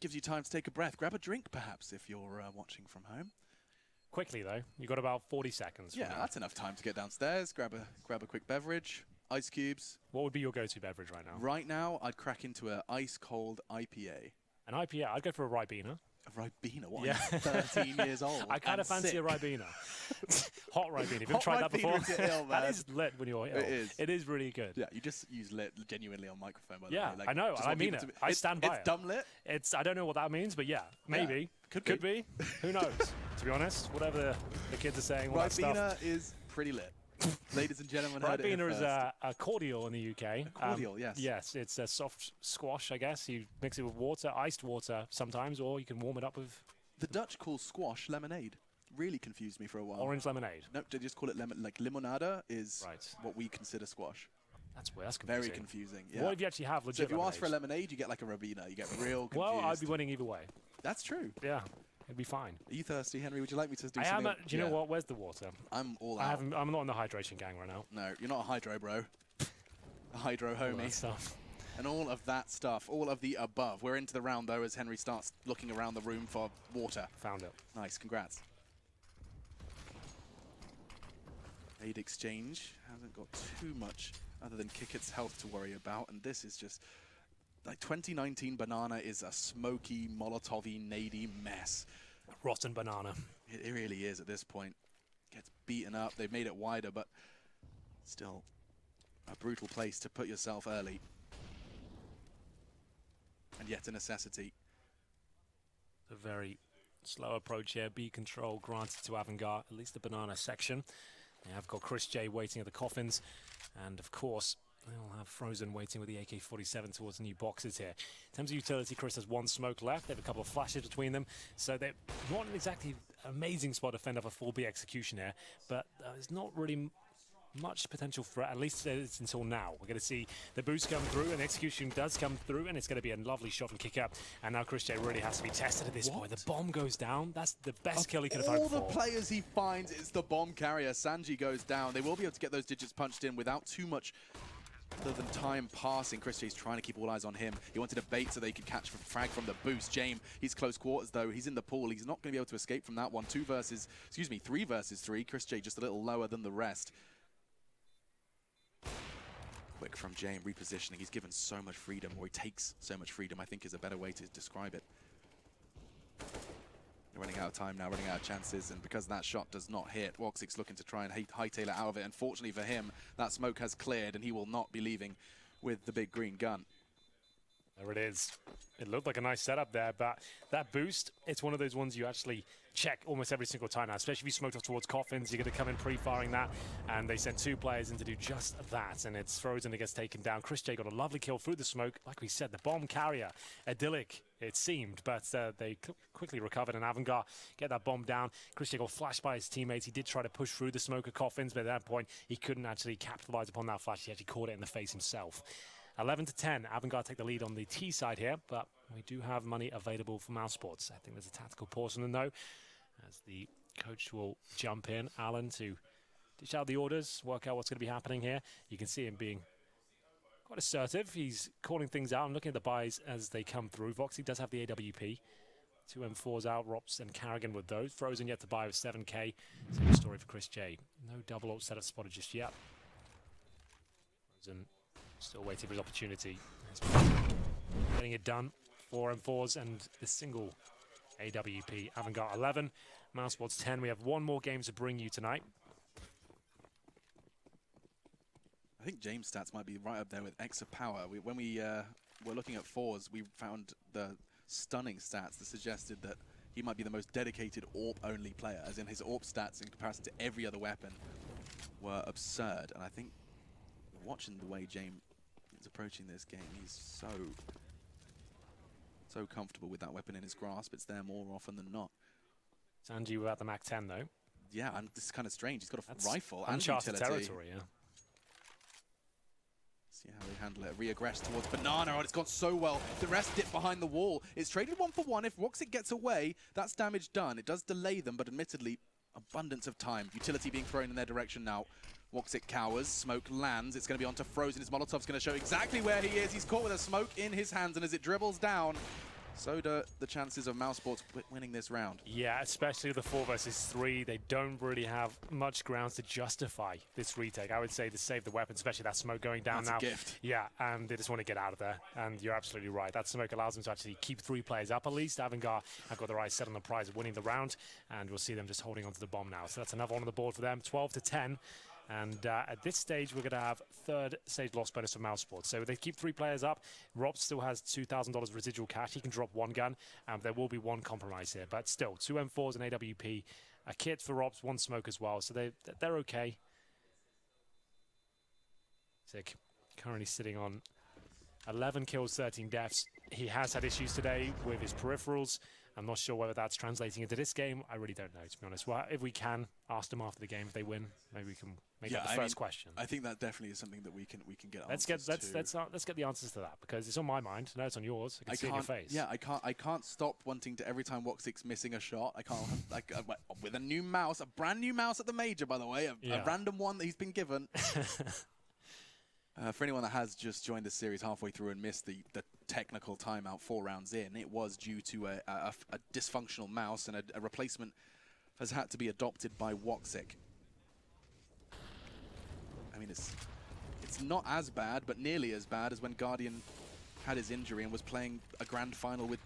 Gives you time to take a breath. Grab a drink, perhaps, if you're watching from home. Quickly, though. You've got about 40 seconds. Yeah, that's enough time to get downstairs, grab a quick beverage, ice cubes. What would be your go-to beverage right now? Right now, I'd crack into an ice-cold IPA. An IPA? I'd go for a Ribena. A Ribena? What, yeah. 13 years old? I kind of fancy sick. a Ribena. Hot Ribena. Have you tried that before? Ill, that is lit when you're ill. It is. It is really good. Yeah, you just use lit genuinely on microphone, by the yeah, way. Like, I know. I mean it. I stand by it. It's dumb lit? I don't know what that means, but yeah, maybe. Yeah, could be. Who knows? To be honest, whatever the kids are saying, all that stuff. Ribena is pretty lit. Ladies and gentlemen, Ribena is a cordial in the UK. A cordial, yes. Yes, it's a soft squash, I guess. You mix it with water, iced water sometimes, or you can warm it up with... The Dutch call squash lemonade. Really confused me for a while. Orange lemonade? Nope, they just call it lemon. Like limonada is what we consider squash. That's weird. That's confusing. Very confusing. Yeah. What if you actually have legit So if you lemonade? ask for a lemonade, you get like a Ribena. You get real confused. Well, I'd be winning either way. That's true. Yeah. It'd be fine. Are you thirsty, Henry? Would you like me to do I something? am. Do you know what? Where's the water? I'm all out. I'm not in the hydration gang right now. No, you're not a hydro bro. A hydro homie. All that stuff. And all of that stuff, all of the above. We're into the round, though, as Henry starts looking around the room for water. Found it. Nice, congrats. Aid exchange hasn't got too much other than Kickett's health to worry about, and this is just... Like 2019 Banana is a smoky, Molotov-y, nadey mess. Rotten banana. It really is at this point. Gets beaten up. They've made it wider, but still a brutal place to put yourself early. And yet a necessity. A very slow approach here. B control granted to Avangard, at least the banana section. They have got Chris J waiting at the coffins, and of course they'll have Frozen waiting with the AK-47 towards the new boxes here. In terms of utility, Chris has one smoke left. They have a couple of flashes between them, so they're not an exactly amazing spot to fend off a full B execution here, but there's not really much potential for it, at least it's until now. We're going to see the boost come through, and the execution does come through, and it's going to be a lovely shot from kick up. And now Chris J really has to be tested at this point. The bomb goes down. That's the best kill he could have had before. All the players he finds, it's the bomb carrier. Sanji goes down. They will be able to get those digits punched in without too much other than time passing. Chris J's trying to keep all eyes on him. He wanted a bait so they could catch frag from the boost. Jame, he's close quarters though. He's in the pool. He's not going to be able to escape from that one. 3 versus 3. Chris J just a little lower than the rest. Quick from Jame, repositioning. He's given so much freedom, or he takes so much freedom, I think is a better way to describe it. They're running out of time now, running out of chances, and because that shot does not hit, Woxic's looking to try and hightail it out of it. Unfortunately for him, that smoke has cleared, and he will not be leaving with the big green gun. There it is. It looked like a nice setup there, but that boost, it's one of those ones you actually check almost every single time now, especially if you smoked off towards coffins. You're going to come in pre-firing that, and they sent 2 players in to do just that, and it's Frozen that gets taken down. Chris J got a lovely kill through the smoke. Like we said, the bomb carrier, idyllic, it seemed, but they quickly recovered, and Avangard get that bomb down. Chris J got flashed by his teammates. He did try to push through the smoke of coffins, but at that point, he couldn't actually capitalize upon that flash. He actually caught it in the face himself. 11-10, Avangard take the lead on the T side here, but we do have money available for Mouse Sports. I think there's a tactical pause on the no, as the coach will jump in, Alan, to dish out the orders, work out what's going to be happening here. You can see him being quite assertive. He's calling things out and looking at the buys as they come through. Voxy does have the AWP. 2 M4s out, Rops and Carrigan with those. Frozen yet to buy with 7k. Same story for Chris J. No double ult setup spotted just yet. Frozen still waiting for his opportunity. Getting it done. 4 M4s and the single AWP. Avangard 11, Mouse Sports 10. We have one more game to bring you tonight. I think James' stats might be right up there with X of Power. When we were looking at 4s, we found the stunning stats that suggested that he might be the most dedicated AWP-only player, as in his AWP stats in comparison to every other weapon were absurd. And I think watching the way James is approaching this game, he's so comfortable with that weapon in his grasp. It's there more often than not. Sanji without the Mac 10 though. Yeah, and this is kind of strange. He's got a That's rifle and uncharted utility. territory, yeah. See how they handle it. Reaggress towards Banana. Oh, it's gone so well. The rest dip behind the wall. It's traded 1 for 1. If Roxit gets away, that's damage done. It does delay them, but admittedly, abundance of time. Utility being thrown in their direction now. Woxit cowers, smoke lands, it's going to be onto Frozen. His Molotov's going to show exactly where he is. He's caught with a smoke in his hands, and as it dribbles down, so do the chances of Mouse Sports winning this round. Yeah, especially the 4 versus 3. They don't really have much grounds to justify this retake. I would say to save the weapon, especially that smoke going down now. That's a gift. Yeah, and they just want to get out of there. And you're absolutely right. That smoke allows them to actually keep 3 players up at least. Avangard have got their eyes set on the prize of winning the round, and we'll see them just holding onto the bomb now. So that's another one on the board for them, 12-10. And at this stage, we're going to have 3rd stage loss bonus for Mouse Sports. So they keep 3 players up. Rob still has $2,000 residual cash. He can drop 1 gun. There will be 1 compromise here. But still, 2 M4s and AWP. A kit for Robs, 1 smoke as well. So they're okay. Sick. Currently sitting on 11 kills, 13 deaths. He has had issues today with his peripherals. I'm not sure whether that's translating into this game. I really don't know, to be honest. Well, if we can, ask them after the game if they win. Maybe we can make that the first question. I think that definitely is something that we can get let's answers let's get the answers to that, because it's on my mind. No, it's on yours. I can see it in your face. Yeah, I can't stop wanting to, every time Woxic's missing a shot, I can't with a new mouse, a brand new mouse at the major, by the way, a random one that he's been given. For anyone that has just joined the series halfway through and missed the technical timeout 4 rounds in, it was due to a dysfunctional mouse, and a replacement has had to be adopted by Woxic. I mean, it's not as bad, but nearly as bad as when Guardian had his injury and was playing a grand final with,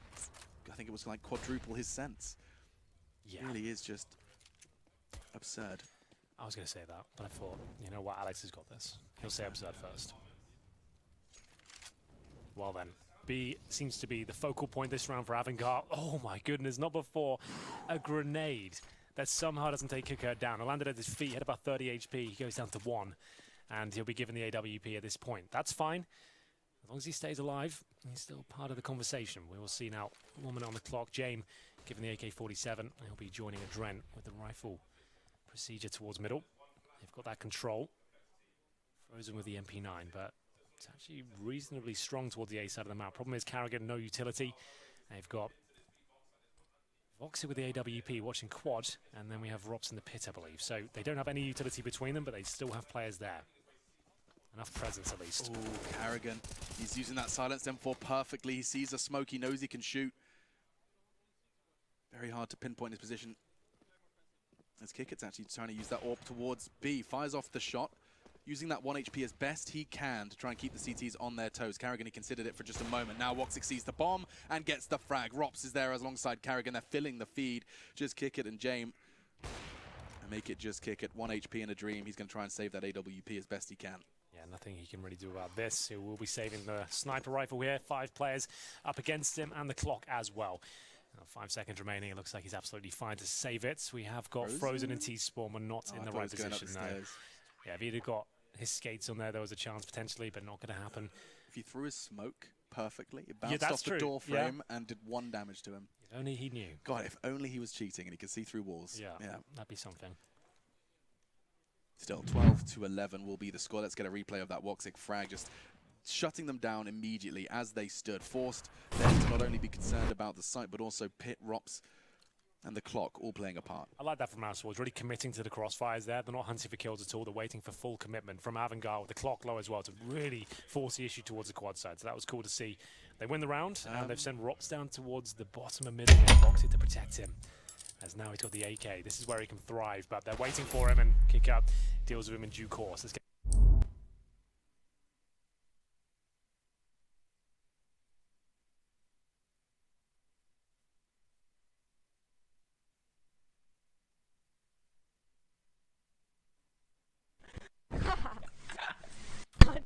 I think it was like quadruple his sense. Yeah. It really is just absurd. I was going to say that, but I thought, you know what, Alex has got this. He'll say absurd first. Well then, B seems to be the focal point this round for Avangard. Oh my goodness, not before. A grenade that somehow doesn't take Kicker down. It landed at his feet, had about 30 HP. He goes down to 1, and he'll be given the AWP at this point. That's fine. As long as he stays alive, he's still part of the conversation. We will see now. 1 minute on the clock. James given the AK-47. He'll be joining Adren with the rifle procedure towards middle. They've got that control. Frozen with the MP9, but it's actually reasonably strong towards the A side of the map. Problem is Carrigan, no utility. They've got Voxy with the AWP watching quad, and then we have Rops in the pit, I believe. So they don't have any utility between them, but they still have players there. Enough presence, at least. Oh, Carrigan. He's using that silenced M4 perfectly. He sees a smoke. He knows he can shoot. Very hard to pinpoint his position. As Kickett's actually trying to use that AWP towards B. Fires off the shot, using that 1 HP as best he can to try and keep the CTs on their toes. Carrigan, he considered it for just a moment. Now Woxic sees the bomb and gets the frag. Rops is there alongside Carrigan. They're filling the feed. Just Kickett and James. and make it just kick at 1 HP in a dream. He's going to try and save that AWP as best he can. Yeah, nothing he can really do about this. He will be saving the sniper rifle here. 5 players up against him, and the clock as well. 5 seconds remaining. It looks like he's absolutely fine to save it. We have got Frozen and T-Spawn, but not in the right position now. Yeah, if he'd have got his skates on there was a chance potentially, but not going to happen. If he threw his smoke perfectly, it bounced off the door frame and did 1 damage to him. If only he knew. God, if only he was cheating and he could see through walls. Yeah, that'd be something. Still, 12-11 will be the score. Let's get a replay of that Woxic frag, just shutting them down immediately as they stood, forced them to not only be concerned about the site, but also Pit, Rops, and the clock all playing a part. I like that from Mousesports, really committing to the crossfires there. They're not hunting for kills at all. They're waiting for full commitment from Avangard with the clock low as well to really force the issue towards the quad side. So that was cool to see. They win the round, and they've sent Rops down towards the bottom of middle here, Foxy to protect him. As now he's got the AK. This is where he can thrive, but they're waiting for him, and kick up deals with him in due course. Let's get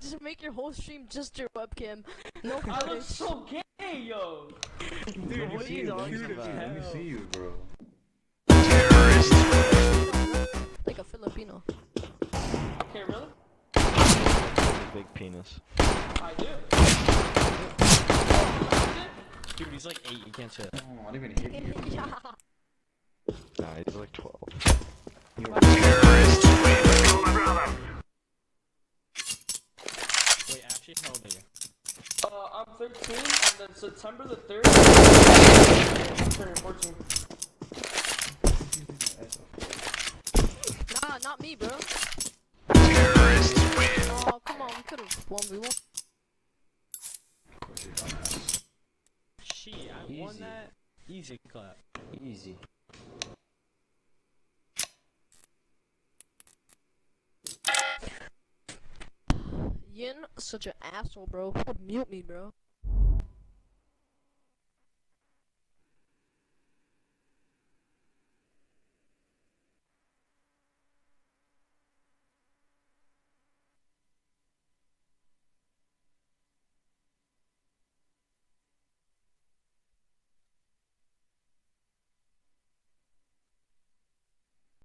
Just make your whole stream just your webcam. No I footage. look so gay, yo. Dude, what are you talking about? Let me see you, bro. Like a Filipino. Okay, really? Big penis. I do. Dude, he's like 8, you can't say that. Oh, I didn't even hit you. Yeah. Nah, he's like 12. Wait, actually, how old are you? I'm 13, and then September the 3rd, I'm turning 14. Nah, not me, bro. Oh, come on, we could've 1v1. Shit, I won that. Easy clap. Easy. Yin, such an asshole, bro. Mute me, bro.